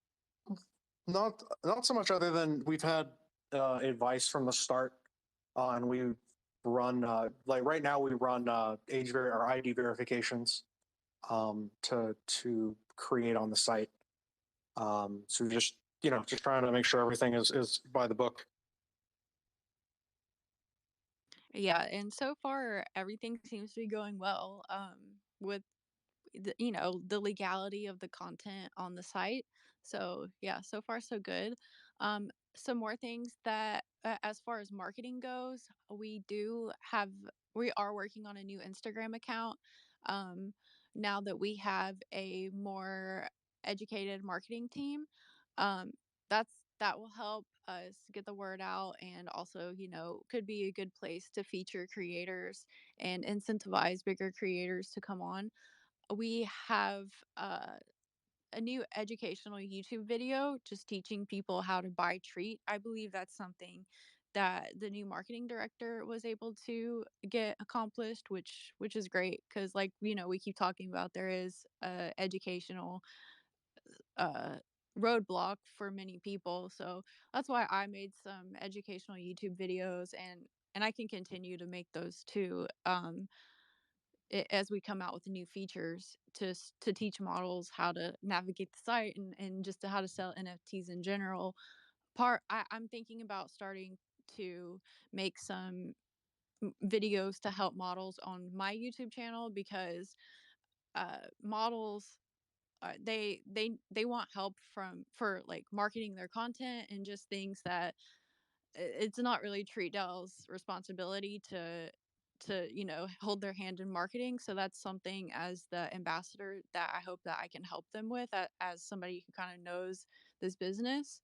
not so much other than we've had advice from the start, and we run like right now we run or ID verifications to create on the site. So just just trying to make sure everything is by the book. Yeah, and so far everything seems to be going well with the legality of the content on the site. So yeah, so far so good. um some more things that as far as marketing goes, we are working on a new Instagram account um now that we have a more educated marketing team. um that will help us get the word out, and also could be a good place to feature creators and incentivize bigger creators to come on. We have a new educational YouTube video just teaching people how to buy treat. I believe that's something that the new marketing director was able to get accomplished, which is great because, like, we keep talking about, there is a educational uh roadblock for many people. So that's why I made some educational YouTube videos, and I can continue to make those too. As we come out with new features to teach models how to navigate the site, and just to how to sell NFTs in general. I'm thinking about starting to make some videos to help models on my YouTube channel, because models, they want help for like marketing their content, and just things that it's not really TreatDao's responsibility to hold their hand in marketing. So that's something, as the ambassador, that I hope that I can help them with, as somebody who kind of knows this business.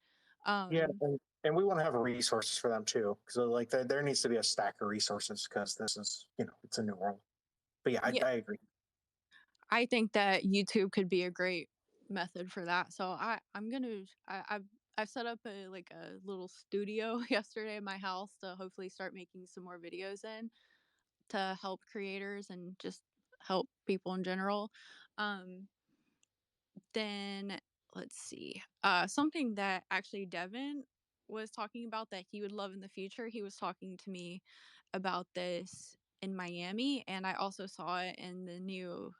Yeah, um and we want to have resources for them too, because like there needs to be a stack of resources because this is it's a new world. But yeah, yeah, I agree. I think that YouTube could be a great method for that. So I've set up a little studio yesterday in my house to hopefully start making some more videos in, to help creators and just help people in general. Um, then let's see. Something that actually Devin was talking about that he would love in the future. He was talking to me about this in Miami, and I also saw it in the new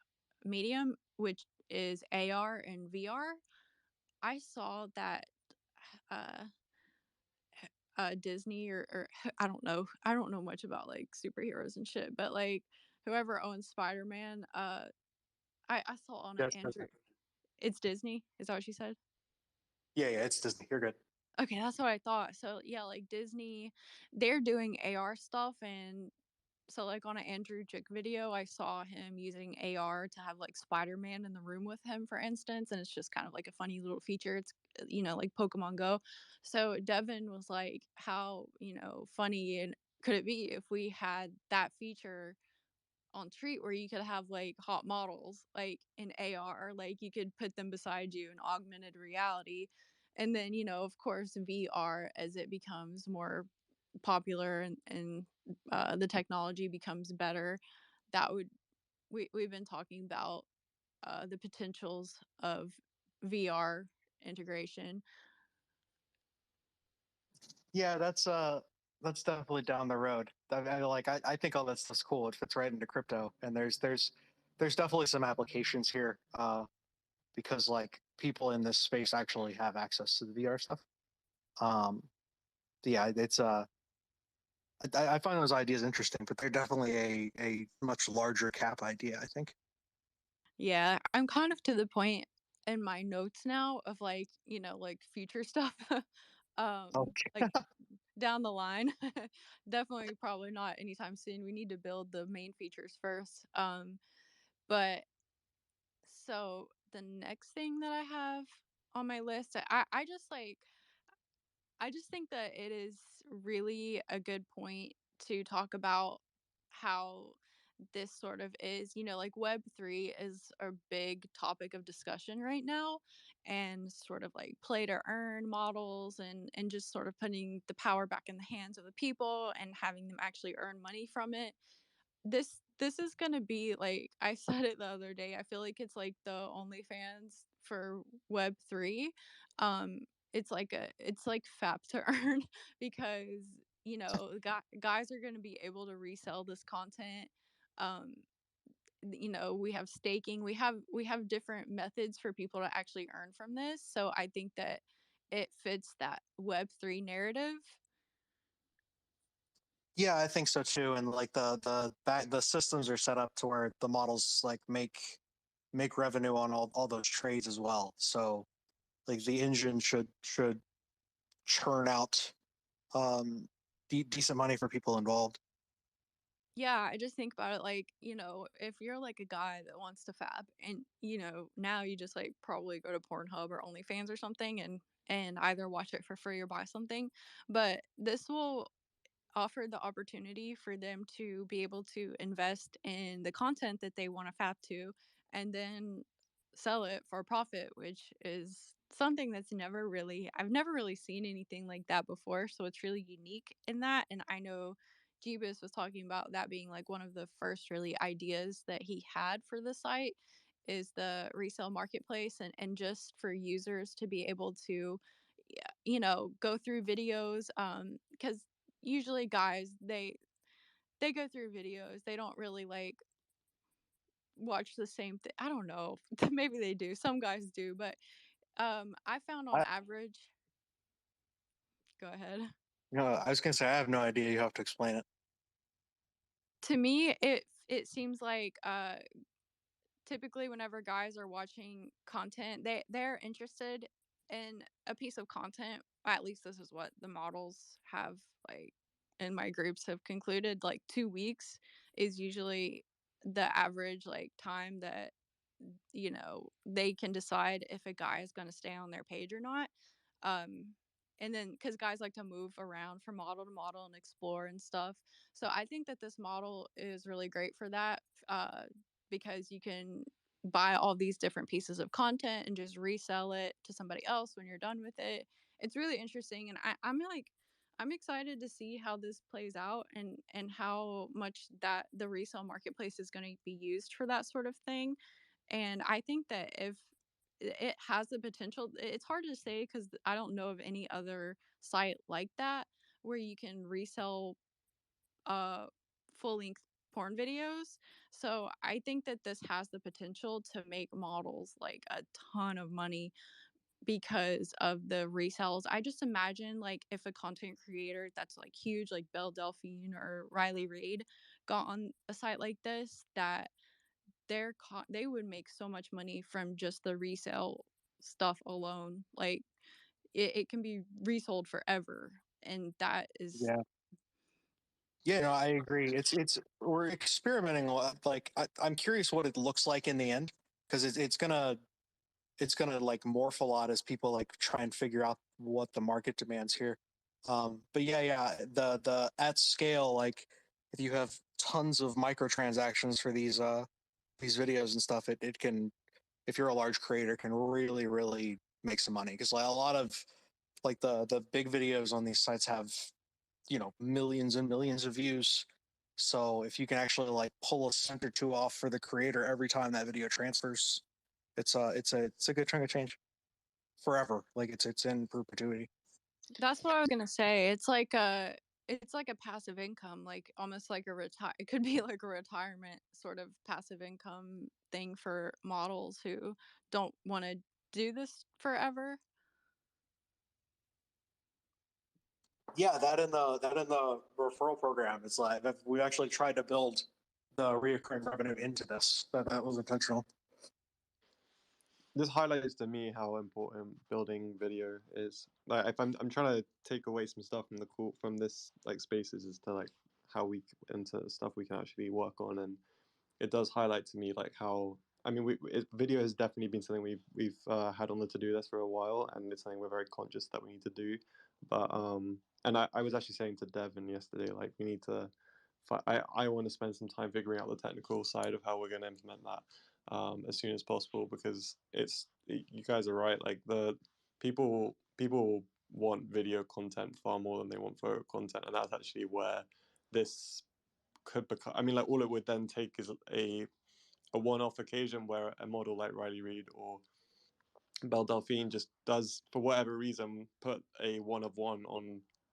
medium, which is AR and VR. I saw that uh, Disney, or I don't know much about like superheroes and shit, but like whoever owns Spider-Man, I saw on an Yes, Andrew. It's Disney. Is that what she said? yeah, it's Disney. You're good. Okay, that's what I thought. So yeah, like Disney, they're doing AR stuff, and so like on an Andrew Chick video, I saw him using AR to have like Spider-Man in the room with him, for instance, and it's just kind of like a funny little feature. It's like Pokemon Go. So Devin was like, how funny and could it be if we had that feature on Treat where you could have like hot models like in AR, like you could put them beside you in augmented reality. And then, of course, VR as it becomes more popular and the technology becomes better. That would we've been talking about the potentials of VR integration. Yeah, that's definitely down the road. I think all that stuff's cool. It fits right into crypto, and there's definitely some applications here because like people in this space actually have access to the VR stuff. Um, yeah, it's I find those ideas interesting, but they're definitely a much larger cap idea, I think. Yeah, I'm kind of to the point in my notes now of like, like future stuff. Okay. Like down the line. Definitely probably not anytime soon. We need to build the main features first. But so the next thing that I have on my list, I just think that it is really a good point to talk about how this sort of is, like Web3 is a big topic of discussion right now, and sort of like play to earn models and just sort of putting the power back in the hands of the people and having them actually earn money from it. This is gonna be like I said it the other day. I feel like it's like the OnlyFans for Web3. Um, it's like FAP to earn because guys are gonna be able to resell this content. Um, we have staking. We have different methods for people to actually earn from this. So I think that it fits that Web3 narrative. Yeah, I think so too. And like the systems are set up to where the models like make revenue on all those trades as well. So like the engine should churn out decent money for people involved. Yeah, I just think about it like, if you're like a guy that wants to fab and, now you just like probably go to Pornhub or OnlyFans or something and either watch it for free or buy something. But this will offer the opportunity for them to be able to invest in the content that they want to fap to and then sell it for profit, which is something that's I've never really seen anything like that before. So it's really unique in that. And I know Jeebus was talking about that being like one of the first really ideas that he had for the site is the resale marketplace and just for users to be able to go through videos because usually guys they go through videos, they don't really like watch the same thing. I don't know. Maybe they do, some guys do, but I found on I, average. Go ahead. I was gonna say I have no idea. You have to explain it. To me it seems like typically whenever guys are watching content, they're interested in a piece of content. At least this is what the models have like in my groups have concluded. Like 2 weeks is usually the average like time that they can decide if a guy is going to stay on their page or not. um and then because guys like to move around from model to model and explore and stuff, so I think that this model is really great for that. Because you can buy all these different pieces of content and just resell it to somebody else when you're done with it. It's really interesting, and I'm excited to see how this plays out and how much that the resale marketplace is going to be used for that sort of thing. And I think that if it has the potential, it's hard to say because I don't know of any other site like that where you can resell uh full length porn videos. So I think that this has the potential to make models like a ton of money because of the resells. I just imagine like if a content creator that's like huge, like Belle Delphine or Riley Reid, got on a site like this, that they would make so much money from just the resale stuff alone. Like it can be resold forever, and that is. Yeah. Yeah, no, I agree. It's we're experimenting a lot. Like I'm curious what it looks like in the end because it's gonna like morph a lot as people like try and figure out what the market demands here. But yeah, the at scale like if you have tons of microtransactions for these videos and stuff, it can, if you're a large creator, can really make some money, because like a lot of like the big videos on these sites have, you know, millions and millions of views. So if you can actually like pull a cent or two off for the creator every time that video transfers, it's a good chunk of change forever. Like it's in perpetuity. That's what I was gonna say. It's like a passive income, like almost like a retire. It could be like a retirement sort of passive income thing for models who don't want to do this forever. Yeah, that in the referral program, it's like we actually tried to build the reoccurring revenue into this. That was intentional. This highlights to me how important building video is. Like, if I'm trying to take away some stuff from from this like spaces, as to like how we into stuff we can actually work on, and it does highlight to me like how, I mean, video has definitely been something we've had on the to do list for a while, and it's something we're very conscious that we need to do. But and I was actually saying to Devin yesterday, like we need to. I want to spend some time figuring out the technical side of how we're going to implement that as soon as possible, because you guys are right. Like the people want video content far more than they want photo content, and that's actually where this could become. I mean, like all it would then take is a one-off occasion where a model like Riley Reid or Belle Delphine just does, for whatever reason, put a one of one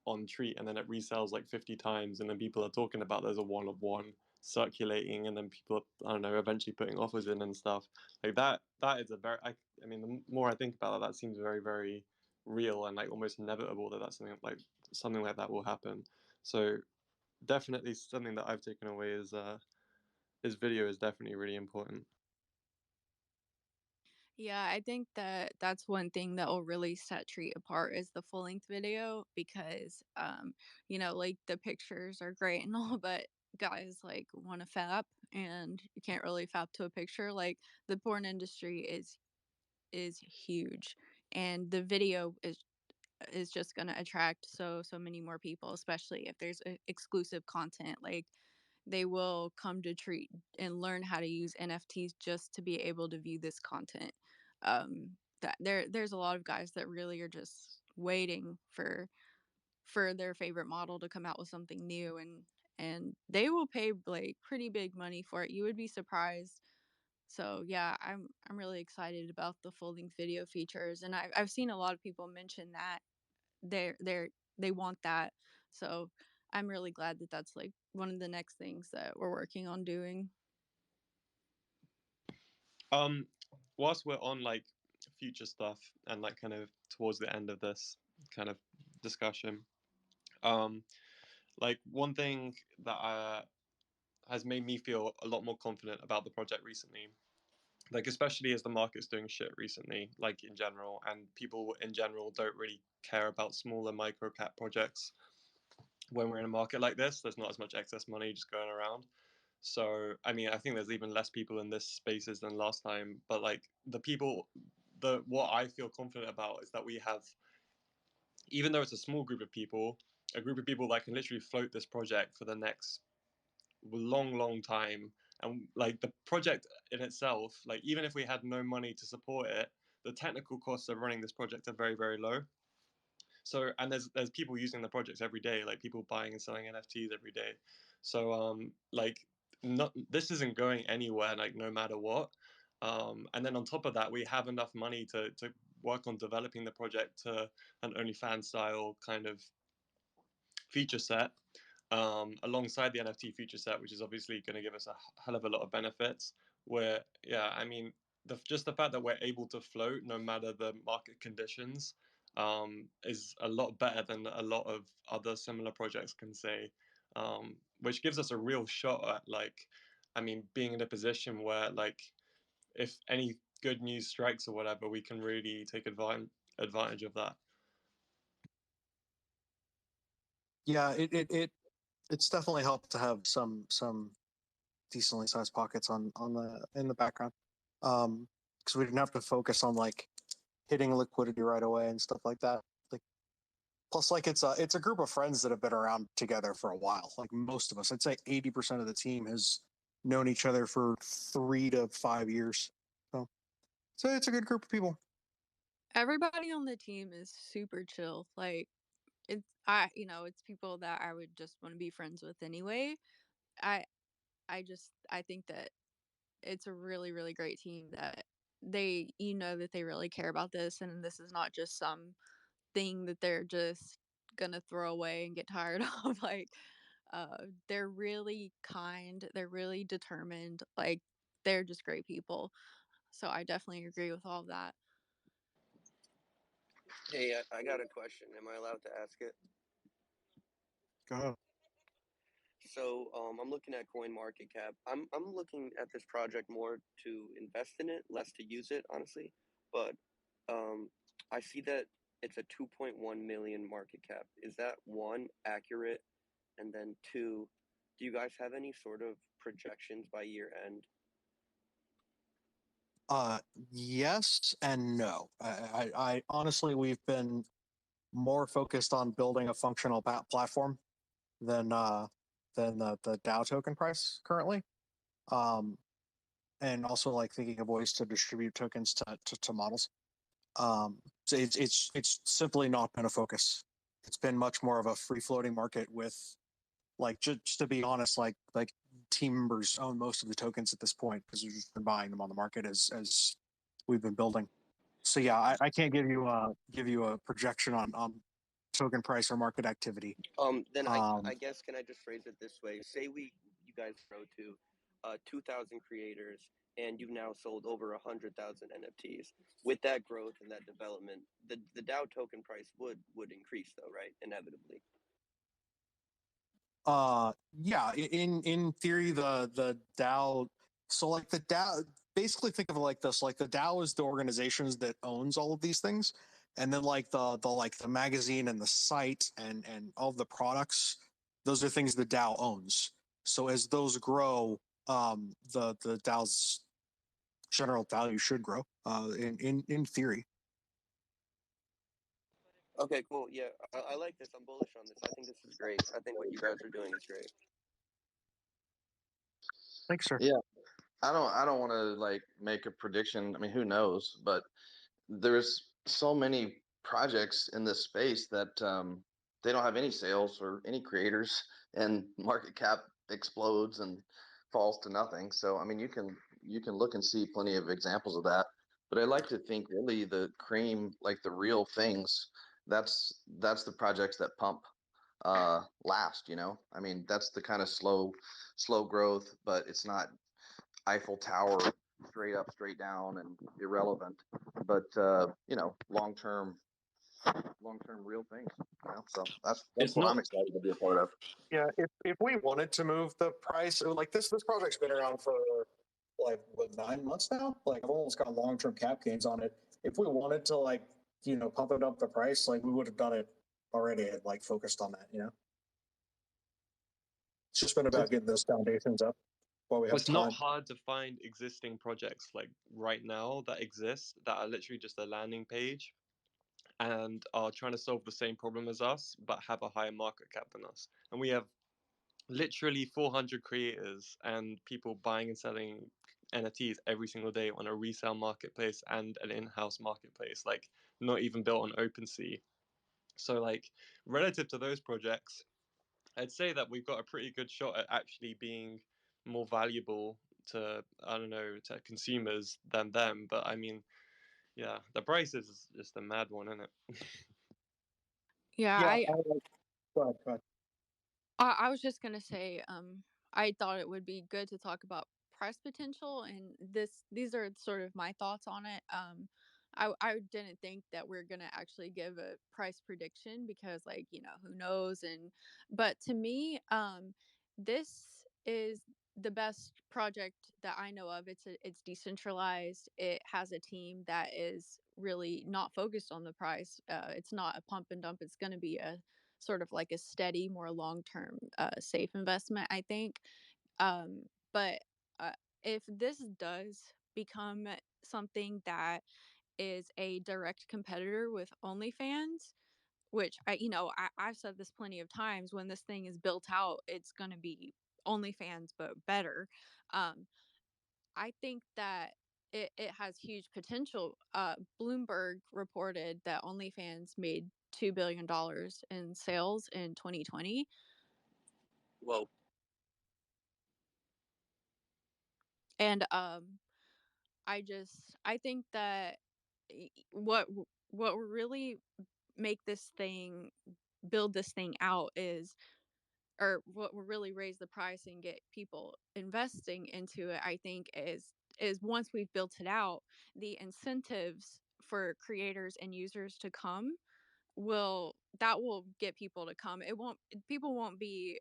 on Treat, and then it resells like 50 times, and then people are talking about there's a one of one circulating, and then people are, I don't know, eventually putting offers in and stuff like that. That is a very, I mean, the more I think about it, that seems very real and like almost inevitable that something like that will happen. So definitely something that I've taken away is video is definitely really important. Yeah, I think that that's one thing that will really set Treat apart is the full length video because, like the pictures are great and all, but guys like want to fap and you can't really fap to a picture. Like the porn industry is huge, and the video is just going to attract so many more people, especially if there's exclusive content. Like they will come to Treat and learn how to use NFTs just to be able to view this content. Um, that there's a lot of guys that really are just waiting for their favorite model to come out with something new, and they will pay like pretty big money for it. You would be surprised. So yeah, I'm really excited about the full length video features, and I've seen a lot of people mention that they want that. So I'm really glad that that's like one of the next things that we're working on doing. Um, whilst we're on like future stuff and like kind of towards the end of this kind of discussion, um, like one thing that has made me feel a lot more confident about the project recently, like especially as the market's doing shit recently, like in general, and people in general don't really care about smaller micro cap projects. When we're in a market like this, there's not as much excess money just going around. So, I mean, I think there's even less people in this spaces than last time. But like what I feel confident about is that we have, even though it's a small group of people, a group of people that can literally float this project for the next long time. And like the project in itself, like even if we had no money to support it, the technical costs of running this project are very low. So, and there's people using the projects every day, like people buying and selling NFTs every day. So like not this isn't going anywhere, like no matter what. And then on top of that, we have enough money to work on developing the project to an OnlyFans style kind of feature set, alongside the NFT feature set, which is obviously going to give us a hell of a lot of benefits. Where, yeah, I mean, just the fact that we're able to float no matter the market conditions is a lot better than a lot of other similar projects can say, which gives us a real shot at, like, I mean, being in a position where, like, if any good news strikes or whatever, we can really take advantage of that. Yeah, it's definitely helped to have some decently sized pockets on the in the background, because we didn't have to focus on like hitting liquidity right away and stuff like that. Like Plus, like it's a group of friends that have been around together for a while. Like most of us, I'd say 80% of the team has known each other for 3 to 5 years. So it's a good group of people. Everybody on the team is super chill. Like it's people that I would just want to be friends with anyway. I I think that it's a really really great team that that they really care about this, and this is not just some thing that they're just gonna throw away and get tired of. Like they're really kind, they're really determined, like they're just great people. So I definitely agree with all of that. Hey, I got a question. Am I allowed to ask it? Go ahead. So, I'm looking at CoinMarketCap. I'm looking at this project more to invest in it, less to use it, honestly. But um, I see that it's a 2.1 million market cap. Is that one accurate? And then two, do you guys have any sort of projections by year end? Uh, yes and no. I honestly, we've been more focused on building a functional platform than the DAO token price currently. Um, and also like thinking of ways to distribute tokens to models. So it's simply not been a focus. It's been much more of a free floating market with like just to be honest, like team members own most of the tokens at this point because we've just been buying them on the market as we've been building. So yeah, I can't give you a projection on token price or market activity. Then Um, I guess can I just phrase it this way? Say you guys grow to 2,000 creators and you've now sold over 100,000 NFTs. With that growth and that development, the DAO token price would increase though, right? Inevitably. yeah, in theory, the DAO. So like the DAO, basically think of it like this: like the DAO is the organizations that owns all of these things, and then like the magazine and the site and all of the products, those are things the DAO owns. So as those grow, the DAO's general value should grow. In theory. Okay, cool. Yeah, I like this. I'm bullish on this. I think this is great. I think what you guys are doing is great. Thanks, sir. Yeah, I don't want to like make a prediction. I mean, who knows? But there's so many projects in this space that they don't have any sales or any creators, and market cap explodes and falls to nothing. So I mean, you can look and see plenty of examples of that. But I like to think really the cream, like the real things, that's the projects that pump last. I mean, that's the kind of slow growth, but it's not Eiffel Tower straight up, straight down, and irrelevant. But long term, real things. So that's It's what not. I'm excited to be a part of. Yeah, if we wanted to move the price, like this project's been around for like what 9 months now. Like I've almost got long term cap gains on it. If we wanted to like pump it up the price, like we would have done it already and like focused on that. It's just been about getting those foundations up while we have It's not time. hard to find existing projects like right now that exist that are literally just a landing page and are trying to solve the same problem as us but have a higher market cap than us. And we have literally 400 creators and people buying and selling NFTs every single day on a resale marketplace and an in-house marketplace, like not even built on OpenSea. So like relative to those projects, I'd say that we've got a pretty good shot at actually being more valuable to, I don't know, to consumers than them. But I mean, yeah, the price is just a mad one, isn't it? Yeah, Yeah, go ahead, go ahead. I was just gonna say, I thought it would be good to talk about price potential, and these are sort of my thoughts on it. I didn't think that we're gonna actually give a price prediction because, like, who knows? But to me, this is the best project that I know of. It's decentralized. It has a team that is really not focused on the price. It's not a pump and dump. It's gonna be a sort of like a steady, more long term, safe investment, I think. Um, but uh, if this does become something that is a direct competitor with OnlyFans, which I've said this plenty of times, when this thing is built out, it's going to be OnlyFans, but better. I think that it has huge potential. Bloomberg reported that OnlyFans made $2 billion in sales in 2020. Whoa. And I think that what will really make this thing build this thing out is, or what will really raise the price and get people investing into it, I think, is once we've built it out, the incentives for creators and users to come will get people to come. People won't be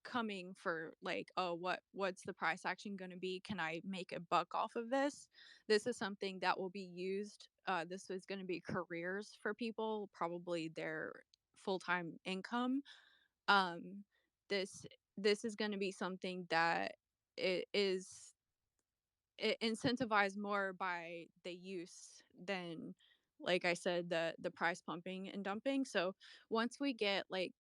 coming for like, oh, what's the price action going to be, can I make a buck off of this. This is something that will be used, this is going to be careers for people, probably their full-time income. um this is going to be something that it is incentivized more by the use than, like I said, the price pumping and dumping. So once we get like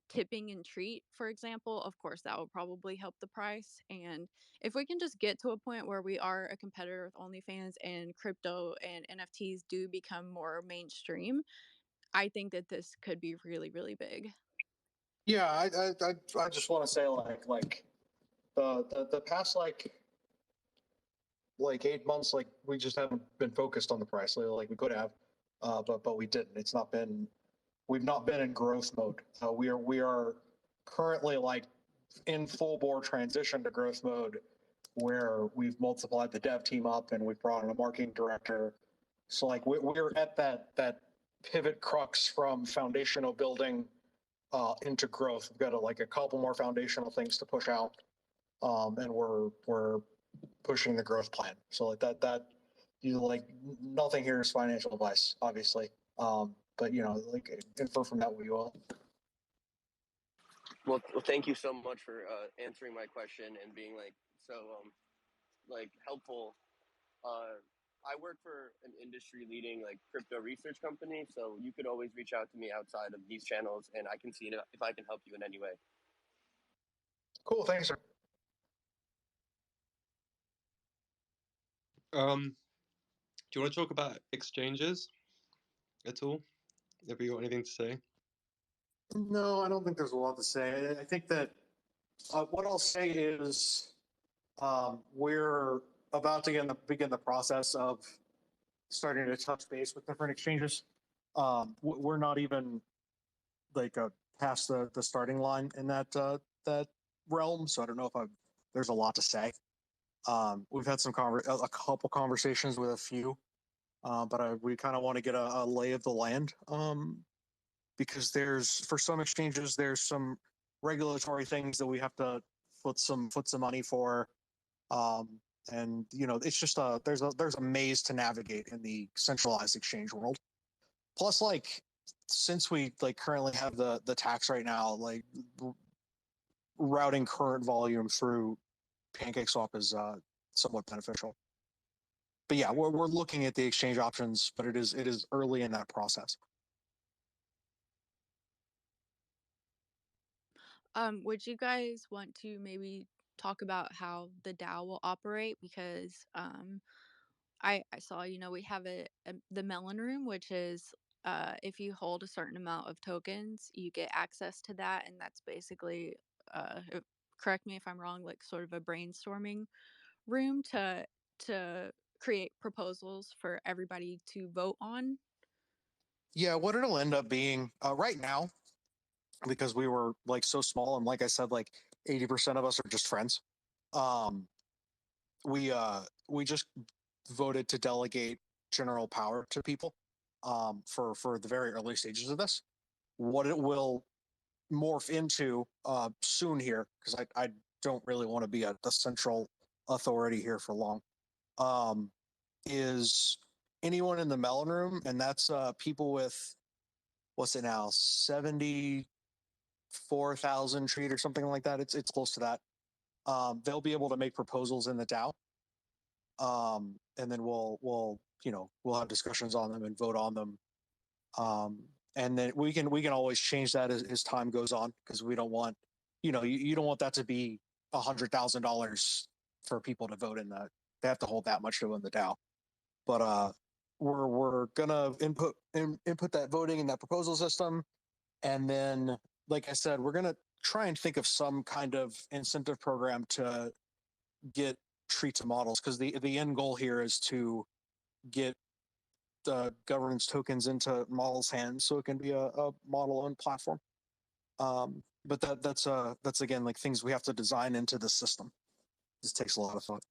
tipping and treat, for example, of course that will probably help the price. And if we can just get to a point where we are a competitor with OnlyFans and crypto and NFTs do become more mainstream, I think that this could be really, really big. Yeah, I just want to say like the past like 8 months, like we just haven't been focused on the price like we could have, but we didn't. We've not been in growth mode. We are currently like in full bore transition to growth mode, where we've multiplied the dev team up and we've brought in a marketing director. So like we're at that pivot crux from foundational building into growth. We've got a couple more foundational things to push out, and we're pushing the growth plan. So like that you like nothing here is financial advice, obviously. But like infer from that what you will. Well, thank you so much for answering my question and being like so like helpful. I work for an industry leading like crypto research company, so you could always reach out to me outside of these channels, and I can see if I can help you in any way. Cool, thanks, sir. Do you want to talk about exchanges at all? Have you got anything to say? No, I don't think there's a lot to say. I think that what I'll say is we're about to begin the process of starting to touch base with different exchanges. We're not even like past the starting line in that realm, so I don't know if there's a lot to say. We've had a couple conversations with a few, but we kind of want to get a lay of the land, because for some exchanges there's some regulatory things that we have to put some money for, and it's just there's a maze to navigate in the centralized exchange world. Plus, like, since we like currently have the tax right now, like routing current volume through PancakeSwap is somewhat beneficial. But yeah, we're looking at the exchange options, but it is early in that process. Would you guys want to maybe talk about how the DAO will operate? Because I saw, we have the Melon Room, which is if you hold a certain amount of tokens, you get access to that, and that's basically, correct me if I'm wrong, like sort of a brainstorming room to create proposals for everybody to vote on. Yeah, what it'll end up being right now, because we were like so small, and like I said, like 80% of us are just friends. We just voted to delegate general power to people for the very early stages of this. What it will morph into soon here, because I don't really want to be the central authority here for long, is anyone in the Melon Room, and that's people with, what's it now, 74,000 treat or something like that. It's close to that. They'll be able to make proposals in the DAO, and then we'll have discussions on them and vote on them and then we can always change that as time goes on, because we don't want, you don't want that to be $100,000 for people to vote in that. They have to hold that much to win the DAO. But we're gonna input that voting in that proposal system, and then, like I said, we're gonna try and think of some kind of incentive program to get treat to models, because the end goal here is to get the governance tokens into models' hands so it can be a model-owned platform. But that's again like things we have to design into the system. This takes a lot of thought.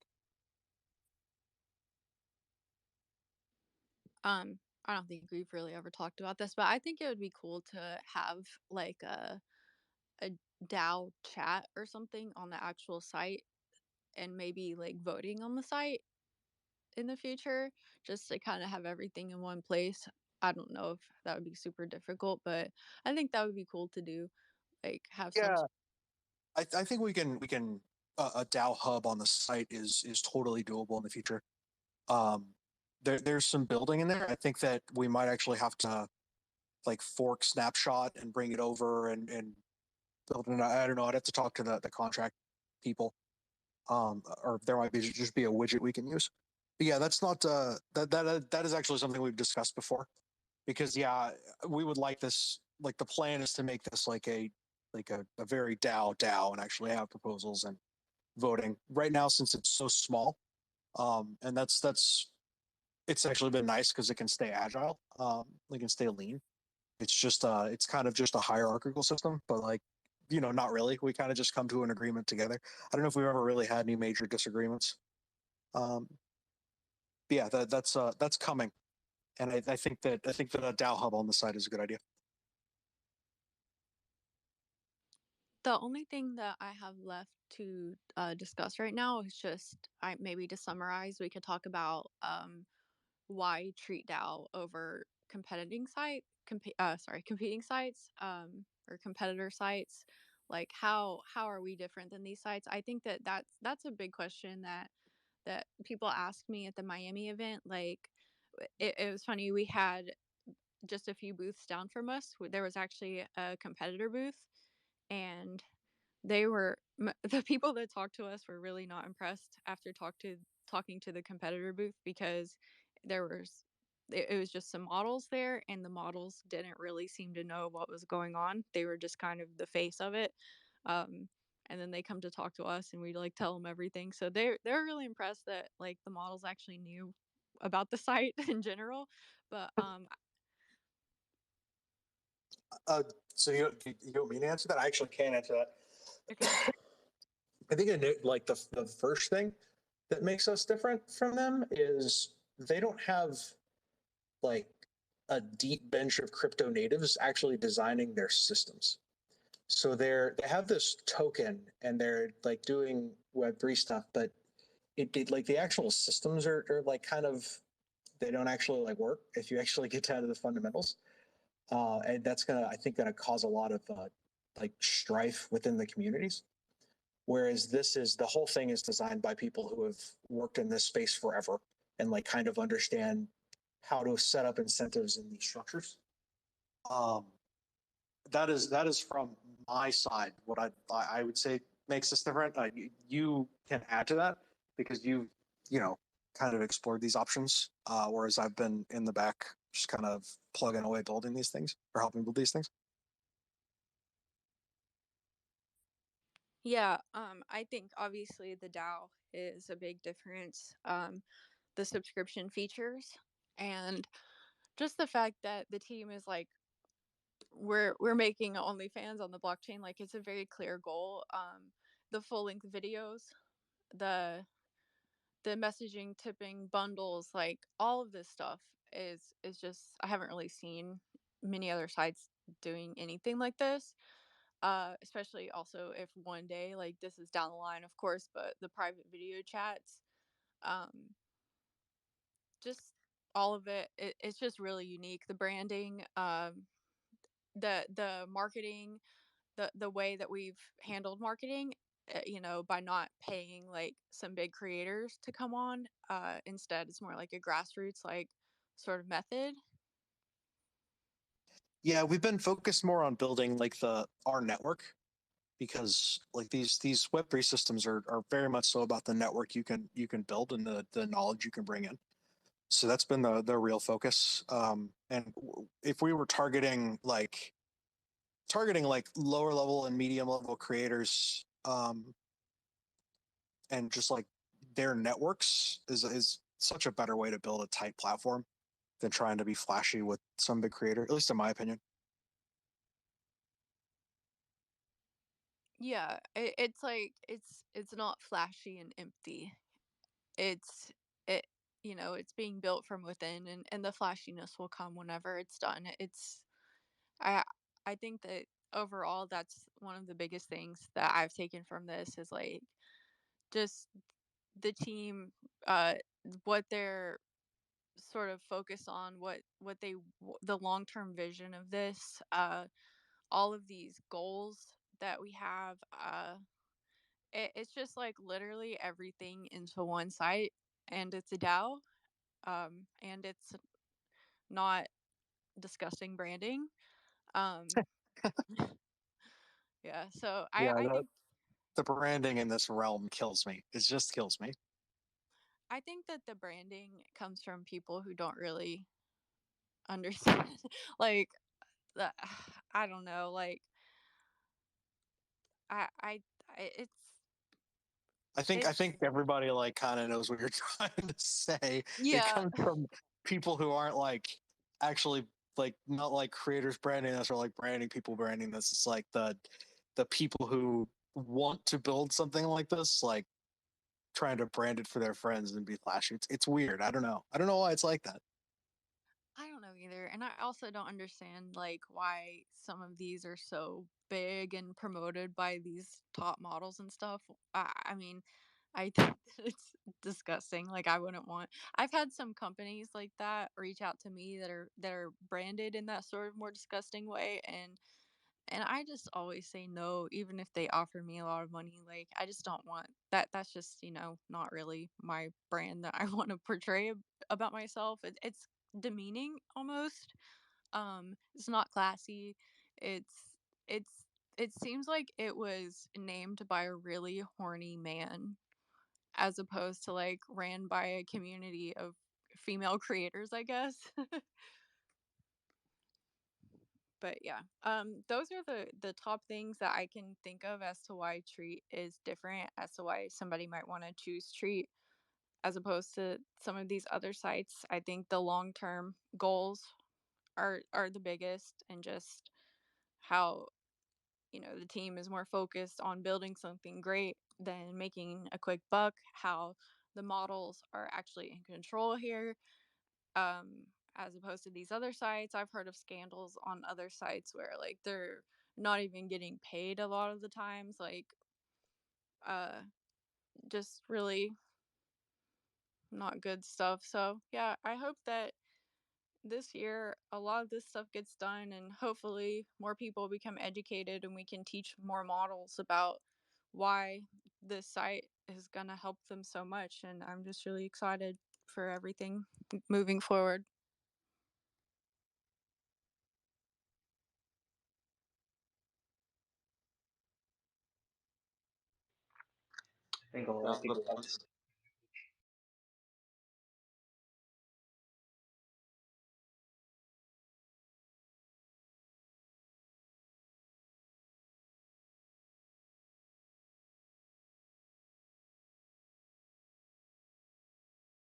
I don't think we've really ever talked about this, but I think it would be cool to have like a DAO chat or something on the actual site, and maybe like voting on the site in the future, just to kind of have everything in one place. I don't know if that would be super difficult, but I think that would be cool to do. Like have some. Yeah, I think we can a DAO hub on the site is totally doable in the future. Um, there's some building in there. I think that we might actually have to like fork Snapshot and bring it over and build it. I don't know. I'd have to talk to the contract people. Or there might be just be a widget we can use. But yeah, that's not that is actually something we've discussed before. Because yeah, we would like this. Like the plan is to make this like a very DAO and actually have proposals and voting. Right now, since it's so small, and that's it's actually been nice because it can stay agile. It can stay lean. It's kind of just a hierarchical system, but like, not really. We kind of just come to an agreement together. I don't know if we've ever really had any major disagreements. Um, but yeah, that's coming, and I think that a DAO hub on the site is a good idea. The only thing that I have left to discuss right now is just, maybe to summarize, we could talk about why TreatDao over competing sites, or competitor sites. Like how are we different than these sites? I think that's a big question that people ask me at the Miami event. Like it was funny, we had just a few booths down from us. There was actually a competitor booth, and the people that talked to us were really not impressed after talking to the competitor booth, because there was it was just some models there, and the models didn't really seem to know what was going on. They were just kind of the face of it. um, and then they come to talk to us, and we like tell them everything, so they're really impressed that like the models actually knew about the site in general. But Uh, so you don't mean to answer that? I actually can't answer that. okay. I think like the first thing that makes us different from them is they don't have like a deep bench of crypto natives actually designing their systems. So they have this token and they're like doing Web3 stuff, but it like the actual systems are like kind of, they don't actually like work if you actually get down to the fundamentals. And that's I think gonna cause a lot of like strife within the communities. Whereas the whole thing is designed by people who have worked in this space forever and like kind of understand how to set up incentives in these structures. Um, that is from my side. What I would say makes this different. You can add to that because you kind of explored these options, whereas I've been in the back just kind of plugging away building these things or helping build these things. Yeah, I think obviously the DAO is a big difference. The subscription features, and just the fact that the team is like, we're making OnlyFans on the blockchain. Like it's a very clear goal. The full length videos, the the messaging, tipping, bundles, like all of this stuff is just, I haven't really seen many other sites doing anything like this. Especially also if one day, like this is down the line, of course, but the private video chats, um, just all of it's just really unique. The branding, the marketing, the way that we've handled marketing, by not paying like some big creators to come on. Instead, it's more like a grassroots like sort of method. Yeah, we've been focused more on building like our network, because like these Web3 systems are very much so about the network you can build and the knowledge you can bring in. So that's been the real focus. And if we were targeting like lower level and medium level creators, and just like their networks is such a better way to build a tight platform than trying to be flashy with some big creator, at least in my opinion. Yeah, it's like it's not flashy and empty. It's it it's being built from within, and the flashiness will come whenever it's done. I I think that overall that's one of the biggest things that I've taken from this is like just the team, uh what they're sort of focused on, the long-term vision of this, all of these goals that we have. It's just like literally everything into one site, and it's a DAO, and it's not disgusting branding. Um, yeah, so I Yeah, I think the branding in this realm kills me. It just kills me. I think that the branding comes from people who don't really understand, like the, I don't know, like it's I think everybody like kind of knows what you're trying to say. It yeah. comes from people who aren't like actually like not like creators branding this or like branding people branding this. It's like the people who want to build something like this, like trying to brand it for their friends and be flashy. It's weird. I don't know. I don't know why it's like that. I don't know either. And I also don't understand like why some of these are so big and promoted by these top models and stuff. I mean, I think that it's disgusting. Like I wouldn't want I've had some companies like that reach out to me that are branded in that sort of more disgusting way, and I just always say no, even if they offer me a lot of money. Like I just don't want that. That's just not really my brand that I want to portray about myself. It's demeaning almost. It's not classy. It's it's it seems like it was named by a really horny man, as opposed to like ran by a community of female creators, I guess. But yeah, those are the top things that I can think of as to why Treat is different, as to why somebody might want to choose Treat as opposed to some of these other sites. I think the long term goals are the biggest, and just how the team is more focused on building something great than making a quick buck. How the models are actually in control here, um, as opposed to these other sites. I've heard of scandals on other sites where like they're not even getting paid a lot of the times, like uh just really not good stuff. So yeah, I hope that this year a lot of this stuff gets done, and hopefully more people become educated and we can teach more models about why this site is going to help them so much. And I'm just really excited for everything moving forward. I think a lot of people want